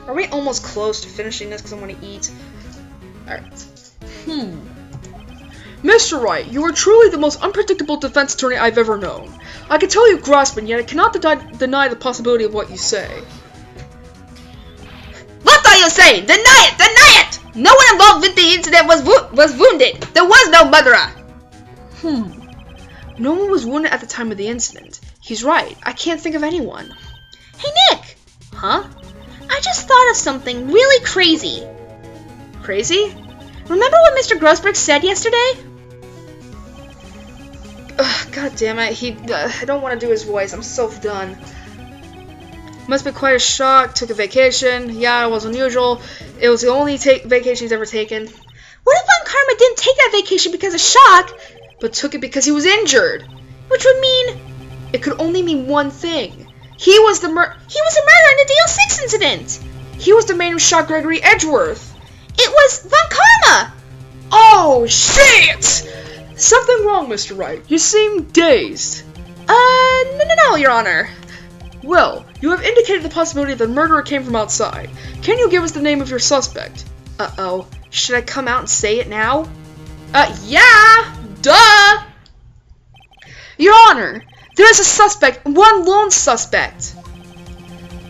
Are we almost close to finishing this because I want to eat? Alright. Mr. Wright, you are truly the most unpredictable defense attorney I've ever known. I can tell you grasping, yet I cannot deny the possibility of what you say. What are you saying? Deny it! Deny it! No one involved with the incident was wounded. There was no murderer. No one was wounded at the time of the incident. He's right. I can't think of anyone. Hey, Nick. Huh? I just thought of something really crazy. Crazy? Remember what Mr. Grossberg said yesterday? Ugh, God damn it. I don't want to do his voice. I'm so done. Must be quite a shock. Took a vacation. Yeah, it was unusual. It was the only vacation he's ever taken. What if Von Karma didn't take that vacation because of shock, but took it because he was injured? Which would mean it could only mean one thing. He was the murderer in the DL6 incident. He was the man who shot Gregory Edgeworth. It was Von Karma. Oh shit! Something wrong, Mr. Wright. You seem dazed. No, Your Honor. Well, you have indicated the possibility that the murderer came from outside. Can you give us the name of your suspect? Uh-oh. Should I come out and say it now? Yeah! Duh! Your Honor, there is a suspect, one lone suspect.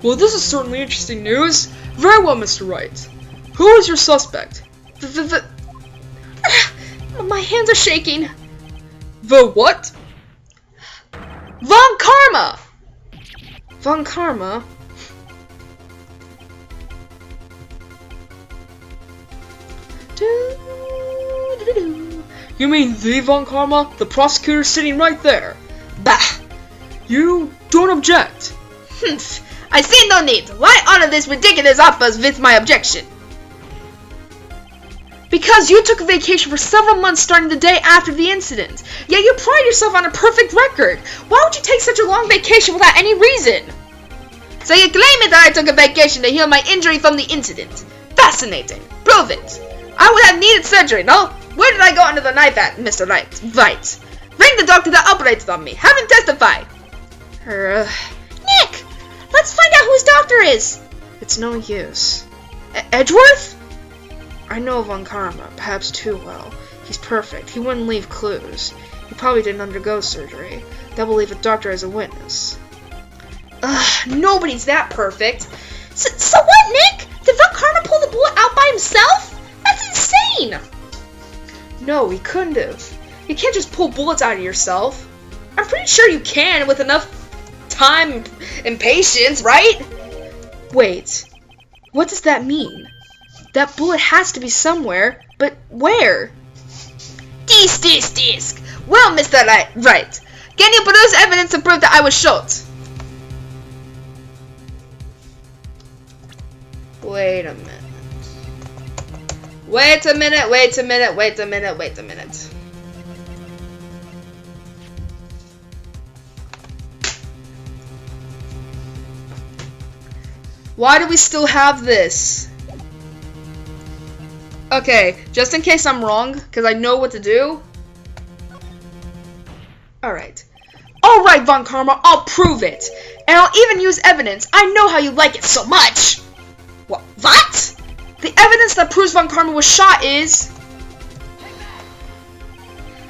Well, this is certainly interesting news. Very well, Mr. Wright. Who is your suspect? My hands are shaking. The what? Von Karma! Von Karma? You mean the Von Karma? The prosecutor sitting right there. Bah! You don't object. I see no need. Why honor this ridiculous offers with my objection? Because you took a vacation for several months starting the day after the incident. Yet you pride yourself on a perfect record. Why would you take such a long vacation without any reason? So you claim it that I took a vacation to heal my injury from the incident. Fascinating. Prove it. I would have needed surgery, no? Where did I go under the knife at, Mr. Wright? Right. Bring the doctor that operated on me. Have him testify. Nick! Let's find out who his doctor is. It's no use. Edgeworth? I know Von Karma, perhaps too well. He's perfect. He wouldn't leave clues. He probably didn't undergo surgery. They'll believe a doctor as a witness. Nobody's that perfect. So what, Nick? Did Von Karma pull the bullet out by himself? That's insane! No, he couldn't have. You can't just pull bullets out of yourself. I'm pretty sure you can with enough time and patience, right? Wait, what does that mean? That bullet has to be somewhere, but where? Disc. Well, Mr. Wright, can you produce evidence to prove that I was shot? Wait a minute. Why do we still have this? Okay, just in case I'm wrong, because I know what to do. Alright. Alright, Von Karma, I'll prove it. And I'll even use evidence. I know how you like it so much. What? The evidence that proves Von Karma was shot is...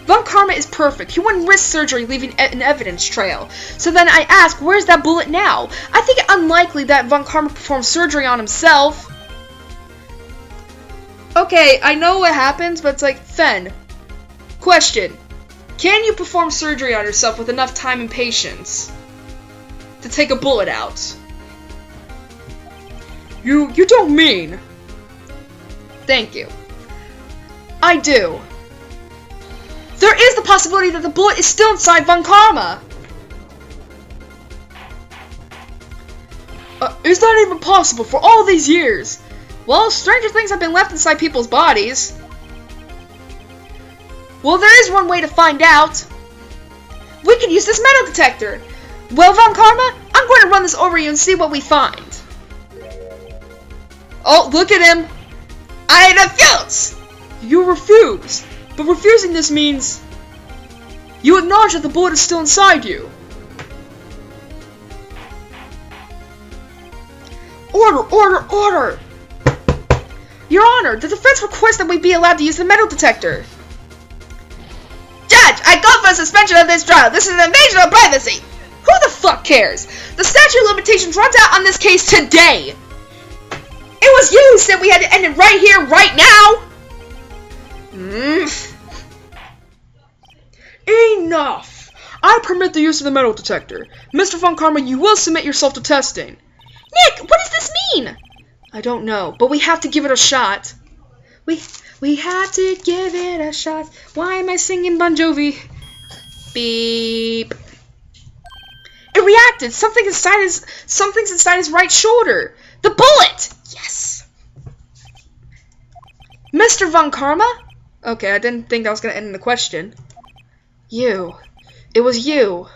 Von Karma is perfect. He wouldn't risk surgery leaving an evidence trail. So then I ask, where's that bullet now? I think it unlikely that Von Karma performed surgery on himself. Okay, I know what happens, but it's like, Fen. Question. Can you perform surgery on yourself with enough time and patience to take a bullet out? You don't mean. Thank you. I do. There is the possibility that the bullet is still inside Von Karma. Is that even possible for all these years? Well, stranger things have been left inside people's bodies. Well, there is one way to find out. We can use this metal detector. Well, Von Karma, I'm going to run this over you and see what we find. Oh, look at him. I refuse. You refuse. But refusing this means you acknowledge that the bullet is still inside you. Order! Your Honor, the defense requests that we be allowed to use the metal detector. Judge, I call for a suspension of this trial. This is an invasion of privacy. Who the fuck cares? The statute of limitations runs out on this case today. It was you who said we had to end it right here, right now. Enough! I permit the use of the metal detector. Mr. Von Karma, you will submit yourself to testing. Nick, what does this mean? I don't know, but we have to give it a shot. We have to give it a shot. Why am I singing Bon Jovi? Beep. It reacted. Something's inside his right shoulder. The bullet! Yes. Mr. Von Karma? Okay, I didn't think that was going to end the question. You. It was you.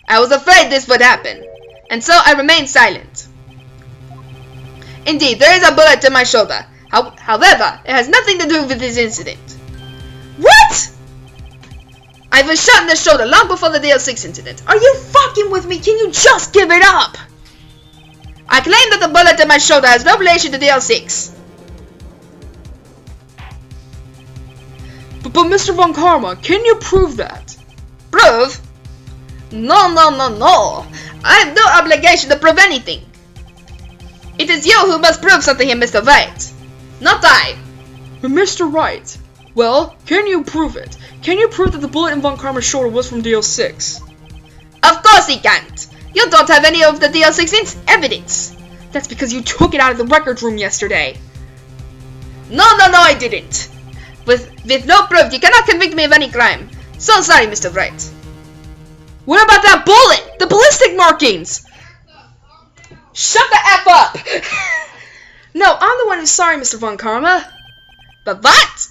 I was afraid this would happen, and so I remained silent. Indeed, there is a bullet in my shoulder. However, it has nothing to do with this incident. What? I was shot in the shoulder long before the DL6 incident. Are you fucking with me? Can you just give it up? I claim that the bullet in my shoulder has no relation to DL6. But Mr. Von Karma, can you prove that? Prove? No. I have no obligation to prove anything. It is you who must prove something here, Mr. Wright. Not I. But Mr. Wright, well, can you prove it? Can you prove that the bullet in Von Karma's shoulder was from DL6? Of course he can't. You don't have any of the DL6 evidence. That's because you took it out of the records room yesterday. No, I didn't. With no proof, you cannot convict me of any crime. So sorry, Mr. Wright. What about that bullet? The ballistic markings! Shut the F up! No, I'm the one who's sorry, Mr. Von Karma. But what?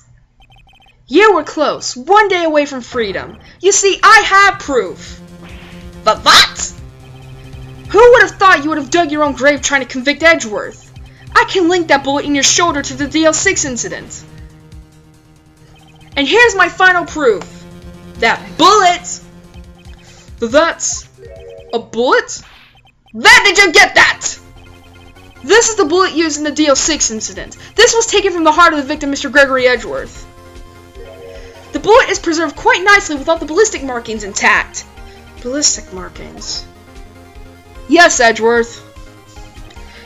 You were close, one day away from freedom. You see, I have proof. But what? Who would have thought you would have dug your own grave trying to convict Edgeworth? I can link that bullet in your shoulder to the DL6 incident. And here's my final proof. That bullet! That's a bullet? Where did you get that? This is the bullet used in the DL6 incident. This was taken from the heart of the victim, Mr. Gregory Edgeworth. The bullet is preserved quite nicely without the ballistic markings intact. Ballistic markings. Yes, Edgeworth.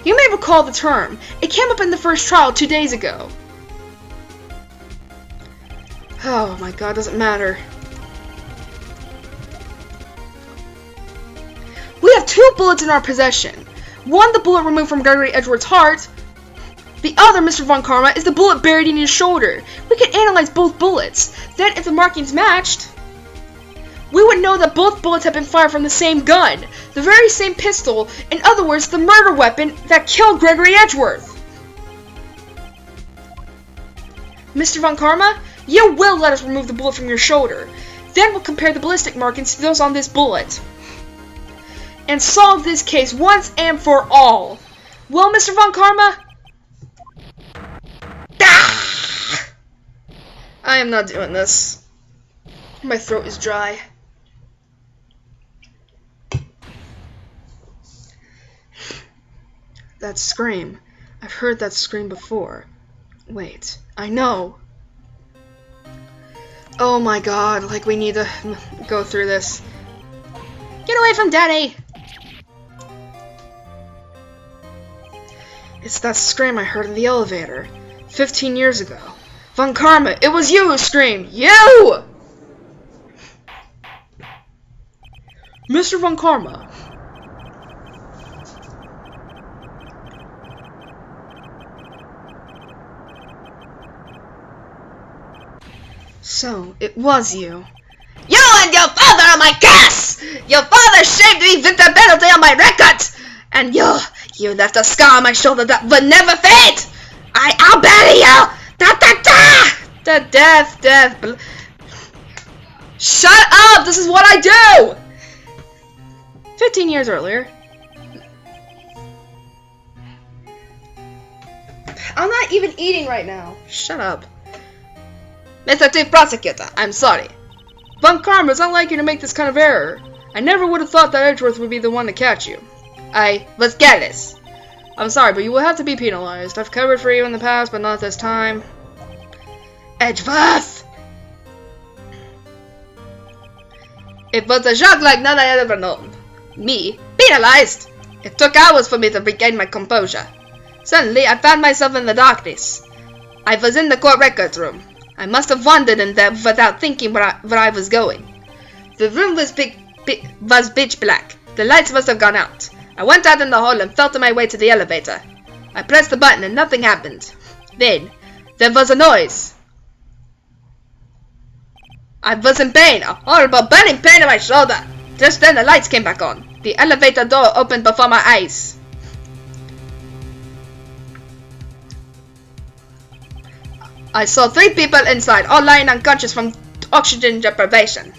You may recall the term. It came up in the first trial 2 days ago. Oh my god, doesn't matter. We have 2 bullets in our possession. One, the bullet removed from Gregory Edgeworth's heart. The other, Mr. Von Karma, is the bullet buried in his shoulder. We can analyze both bullets. Then, if the markings matched, we would know that both bullets have been fired from the same gun. The very same pistol. In other words, the murder weapon that killed Gregory Edgeworth. Mr. Von Karma, you will let us remove the bullet from your shoulder. Then we'll compare the ballistic markings to those on this bullet. and solve this case once and for all. Well, Mr. Von Karma? Ah! I am not doing this. My throat is dry. That scream. I've heard that scream before. Wait, I know. Oh my god, like we need to go through this. Get away from Daddy! It's that scream I heard in the elevator 15 years ago. Von Karma, it was you who screamed! You! Mr. Von Karma. So, it was you. You and your father are my curse! Your father shaved me with the penalty on my record! And you left a scar on my shoulder that would never fade! I'll bury you! Da-da-da! The death. Shut up! This is what I do! 15 years earlier. I'm not even eating right now. Shut up. Mr. Chief Prosecutor, I'm sorry. Von Karma, it's not like you to make this kind of error. I never would have thought that Edgeworth would be the one to catch you. I was careless. I'm sorry, but you will have to be penalized. I've covered for you in the past, but not this time. Edgeworth! It was a shock like none I had ever known. Me, penalized! It took hours for me to regain my composure. Suddenly, I found myself in the darkness. I was in the court records room. I must have wandered in there without thinking where I was going. The room was pitch black. The lights must have gone out. I went out in the hall and felt my way to the elevator. I pressed the button and nothing happened. Then, there was a noise. I was in pain, a horrible burning pain in my shoulder. Just then the lights came back on. The elevator door opened before my eyes. I saw 3 people inside, all lying unconscious from oxygen deprivation.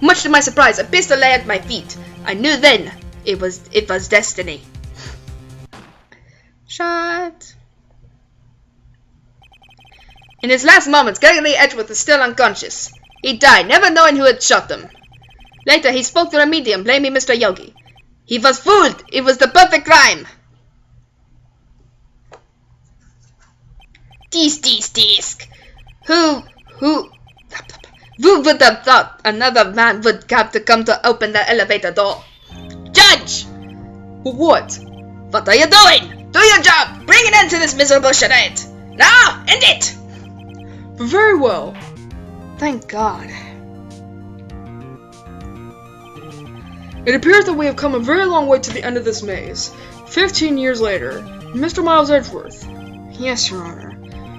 Much to my surprise, a pistol lay at my feet. I knew then it was destiny. Shut. In his last moments, Gregory Edgeworth was still unconscious. He died, never knowing who had shot him. Later, he spoke to a medium, blaming Mr. Yogi. He was fooled. It was the perfect crime. Disc. Who would have thought another man would have to come to open the elevator door? Judge! What? What are you doing? Do your job! Bring an end to this miserable charade! Now, end it! Very well. Thank God. It appears that we have come a very long way to the end of this maze. 15 years later, Mr. Miles Edgeworth. Yes, Your Honor.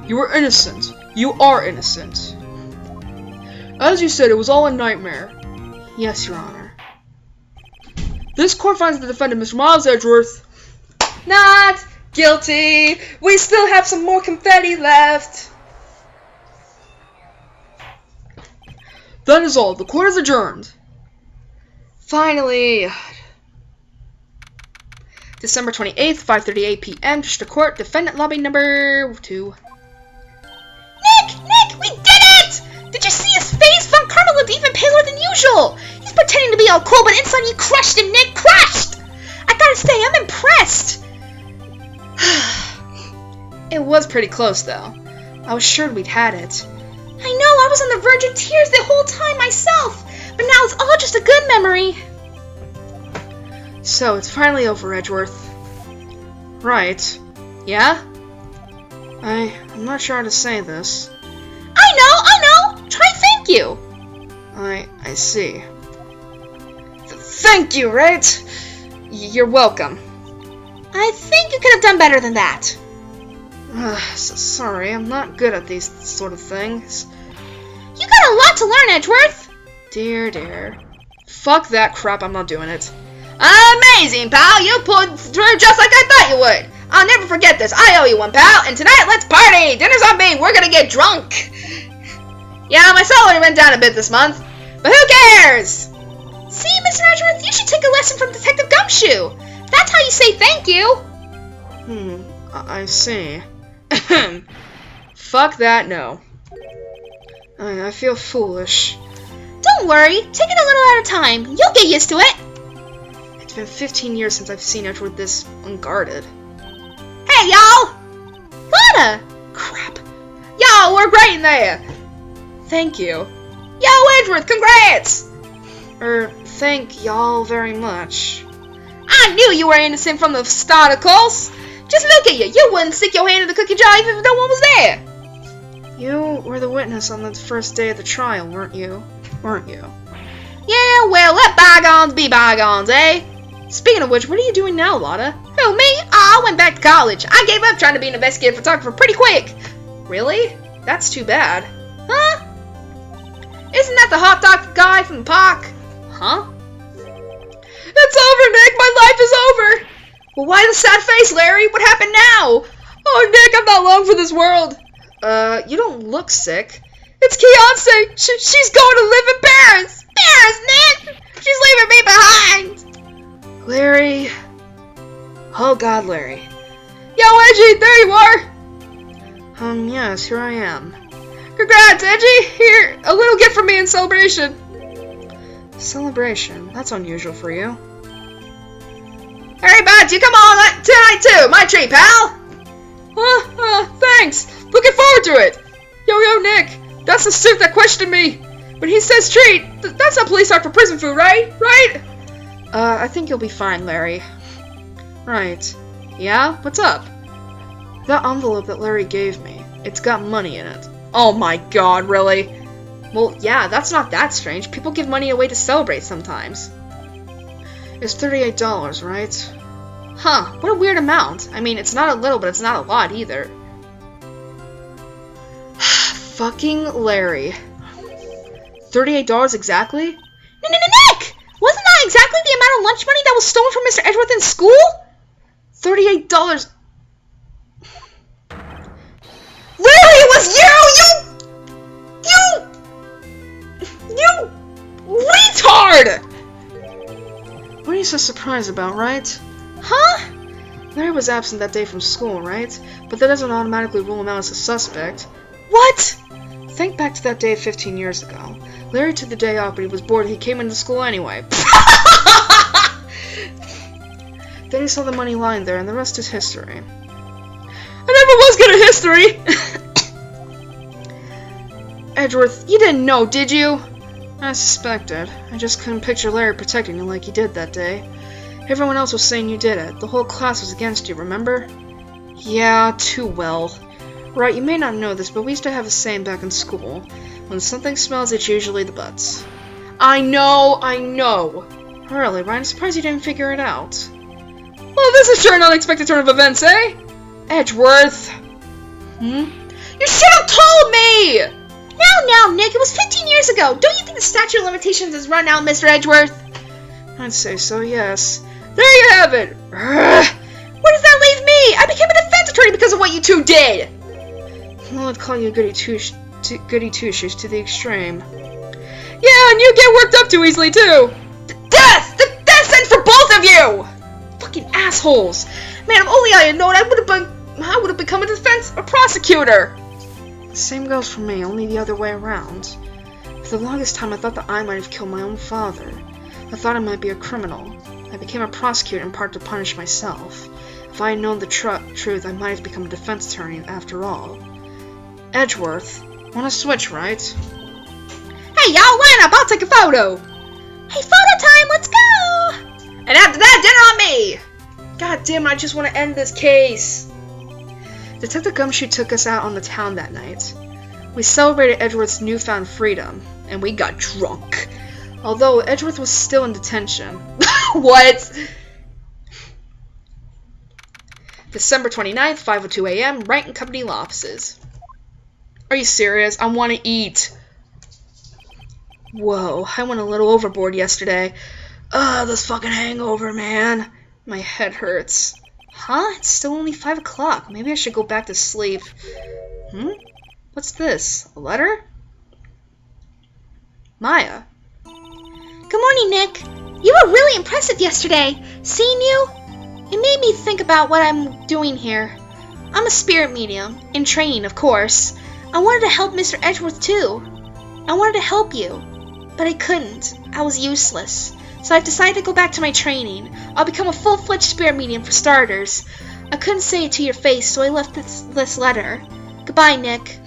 You were innocent. You are innocent. As you said, it was all a nightmare. Yes, Your Honor. This court finds the defendant, Mr. Miles Edgeworth, not guilty. We still have some more confetti left. That is all. The court is adjourned. Finally. December 28th, 5:38 p.m. District Court, Defendant Lobby number 2. Nick! We did it! Did you see his face? Von Karma looked even paler than usual. He's pretending to be all cool, but inside you crushed him, Nick! Crushed! I gotta say, I'm impressed. It was pretty close, though. I was sure we'd had it. I know, I was on the verge of tears the whole time myself, but now it's all just a good memory. So, it's finally over, Edgeworth. Right. Yeah? I'm not sure how to say this. I know! Try thank you! I see. Thank you, Wright! You're welcome. I think you could have done better than that. Sorry, I'm not good at these sort of things. You got a lot to learn, Edgeworth! Dear. Fuck that crap, I'm not doing it. Amazing, pal! You pulled through just like I thought you would! I'll never forget this. I owe you one, pal. And tonight, let's party! Dinner's on me. We're gonna get drunk. Yeah, my salary went down a bit this month. But who cares? See, Mr. Edgeworth, you should take a lesson from Detective Gumshoe. That's how you say thank you. I see. Fuck that, no. I feel foolish. Don't worry, take it a little at a time. You'll get used to it. It's been 15 years since I've seen Edgeworth this unguarded. Hey, y'all! Lotta! Crap. Yo, we're great in there! Thank you. Yo, Edgeworth, congrats! Thank y'all very much. I knew you were innocent from the start, of course. Just look at you. You wouldn't stick your hand in the cookie jar even if no one was there. You were the witness on the first day of the trial, weren't you? Yeah, well, let bygones be bygones, eh? Speaking of which, what are you doing now, Lotta? Who, me? Oh, I went back to college. I gave up trying to be an investigative photographer pretty quick. Really? That's too bad. Huh? Isn't that the hot dog guy from the park? Huh? It's over, Nick. My life is over. Well, why the sad face, Larry? What happened now? Oh, Nick, I'm not long for this world. You don't look sick. It's Keonce. She's going to live in Paris. Paris, Nick. She's leaving me behind. Larry. Oh, God, Larry. Yo, Edgy, there you are. Yes, here I am. Congrats, Edgy. Here, a little gift from me in celebration. Celebration? That's unusual for you. Hey, Bud, you come on tonight too. My treat, pal. Thanks. Looking forward to it. Yo, Nick. That's the suit that questioned me. When he says treat, that's a police talk for prison food, right? Right? I think you'll be fine, Larry. Right. Yeah? What's up? That envelope that Larry gave me, it's got money in it. Oh my God, really? Well, yeah, that's not that strange. People give money away to celebrate sometimes. It's $38, right? Huh, what a weird amount. I mean, it's not a little, but it's not a lot either. Fucking Larry. $38 exactly? Nick! Wasn't that exactly the amount of lunch money that was stolen from Mr. Edgeworth in school? $38. Larry, it was you retard! What are you so surprised about, right? Huh? Larry was absent that day from school, right? But that doesn't automatically rule him out as a suspect. What? Think back to that day 15 years ago. Larry took the day off, but he was bored. He came into school anyway. Then he saw the money lying there, and the rest is history. I never was good at history! Edgeworth, you didn't know, did you? I suspected. I just couldn't picture Larry protecting you like he did that day. Everyone else was saying you did it. The whole class was against you, remember? Yeah, too well. Right, you may not know this, but we used to have a saying back in school. When something smells, it's usually the butts. I know. Really, Ryan, I'm surprised you didn't figure it out. Well, this is sure an unexpected turn of events, eh? Edgeworth! You should have told me! Now, Nick, it was 15 years ago. Don't you think the statute of limitations has run out, Mr. Edgeworth? I'd say so, yes. There you have it! Where does that leave me? I became a defense attorney because of what you two did! Well, I'd call you goody two-shoes to the extreme. Yeah, and you get worked up too easily, too! Death! The death sentence for both of you! Fucking assholes! Man, if only I had known, I would have become a prosecutor! The same goes for me, only the other way around. For the longest time, I thought that I might have killed my own father. I thought I might be a criminal. I became a prosecutor in part to punish myself. If I had known the truth, I might have become a defense attorney after all. Edgeworth, wanna switch, right? Hey, y'all, line up, I'll take a photo! Hey, photo time, let's go! And after that, dinner on me! God damn it, I just want to end this case! Detective Gumshoe took us out on the town that night. We celebrated Edgeworth's newfound freedom, and we got drunk. Although Edgeworth was still in detention. What? December 29th, 5:02 a.m., Wright and Company law offices. Are you serious? I want to eat. Whoa, I went a little overboard yesterday. Ugh, this fucking hangover, man. My head hurts. Huh? It's still only 5 o'clock. Maybe I should go back to sleep. What's this? A letter? Maya. Good morning, Nick. You were really impressive yesterday. Seeing you, it made me think about what I'm doing here. I'm a spirit medium, in training, of course. I wanted to help Mr. Edgeworth, too. I wanted to help you, but I couldn't. I was useless. So I've decided to go back to my training. I'll become a full-fledged spirit medium for starters. I couldn't say it to your face, so I left this letter. Goodbye, Nick.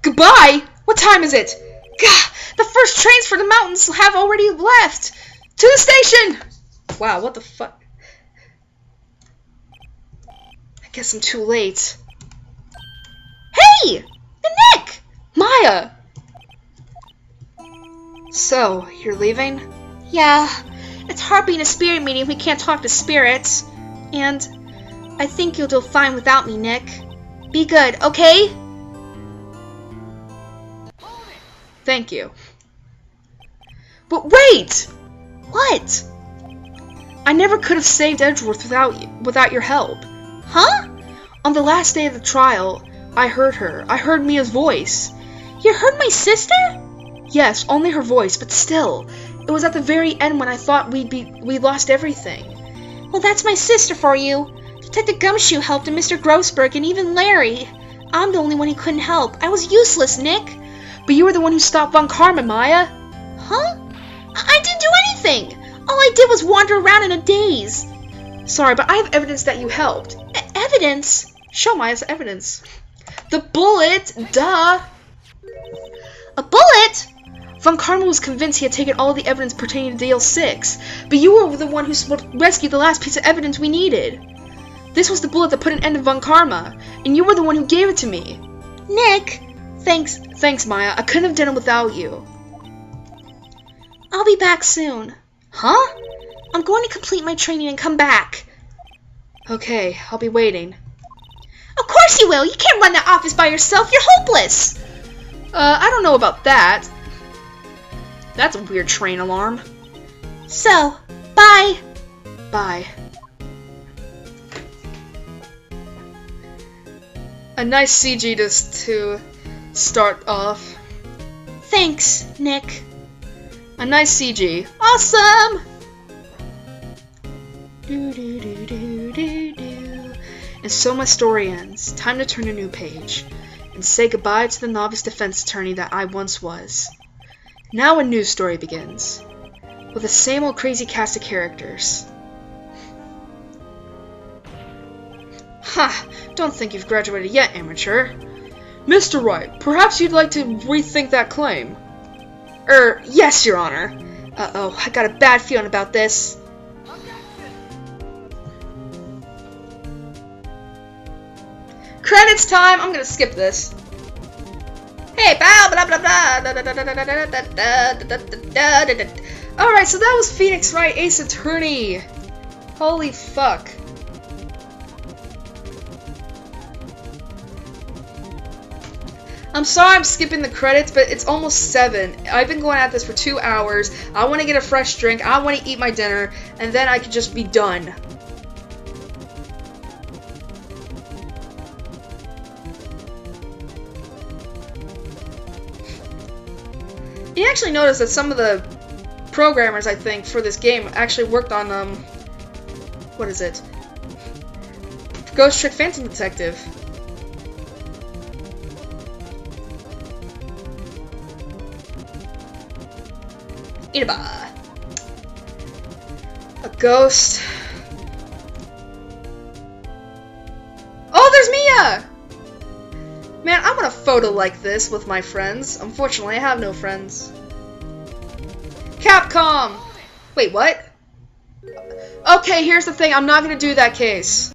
Goodbye? What time is it? Gah! The first trains for the mountains have already left! To the station! Wow, what the fuck? I guess I'm too late. Hey! Nick! Maya! So, you're leaving? Yeah, it's hard being a spirit medium we can't talk to spirits. And I think you'll do fine without me, Nick. Be good, okay? Thank you. But wait! What? I never could have saved Edgeworth without your help. Huh? On the last day of the trial, I heard her. I heard Mia's voice. You heard my sister? Yes, only her voice, but still. It was at the very end when I thought we lost everything. Well, that's my sister for you. Detective Gumshoe helped, and Mr. Grossberg, and even Larry. I'm the only one who couldn't help. I was useless, Nick. But you were the one who stopped Von Karma, Maya. Huh? I didn't do anything. All I did was wander around in a daze. Sorry, but I have evidence that you helped. Evidence? Show Maya's evidence. The bullet! Duh! A bullet? Von Karma was convinced he had taken all the evidence pertaining to Deal 6, but you were the one who rescued the last piece of evidence we needed. This was the bullet that put an end to Von Karma, and you were the one who gave it to me. Nick! Thanks, Maya. I couldn't have done it without you. I'll be back soon. Huh? I'm going to complete my training and come back. Okay, I'll be waiting. Of course you will! You can't run that office by yourself! You're hopeless! I don't know about that. That's a weird train alarm. So, bye! Bye. A nice CG to start off. Thanks, Nick. A nice CG. Awesome! And so my story ends. Time to turn a new page. And say goodbye to the novice defense attorney that I once was. Now a new story begins. With the same old crazy cast of characters. Ha! Don't think you've graduated yet, amateur. Mr. Wright, perhaps you'd like to rethink that claim. Yes, Your Honor. Uh-oh, I got a bad feeling about this. Credits time! I'm gonna skip this. Hey, pal! Blah, blah, blah. Alright, so that was Phoenix Wright, Ace Attorney. Holy fuck. I'm sorry I'm skipping the credits, but it's almost 7. I've been going at this for 2 hours. I want to get a fresh drink. I want to eat my dinner, and then I could just be done. You actually notice that some of the programmers, I think, for this game actually worked on, what is it? Ghost Trick Phantom Detective. A ghost. Oh, there's Mia! Man, I want a photo like this with my friends. Unfortunately, I have no friends. Capcom! Wait, what? Okay, here's the thing. I'm not gonna do that case.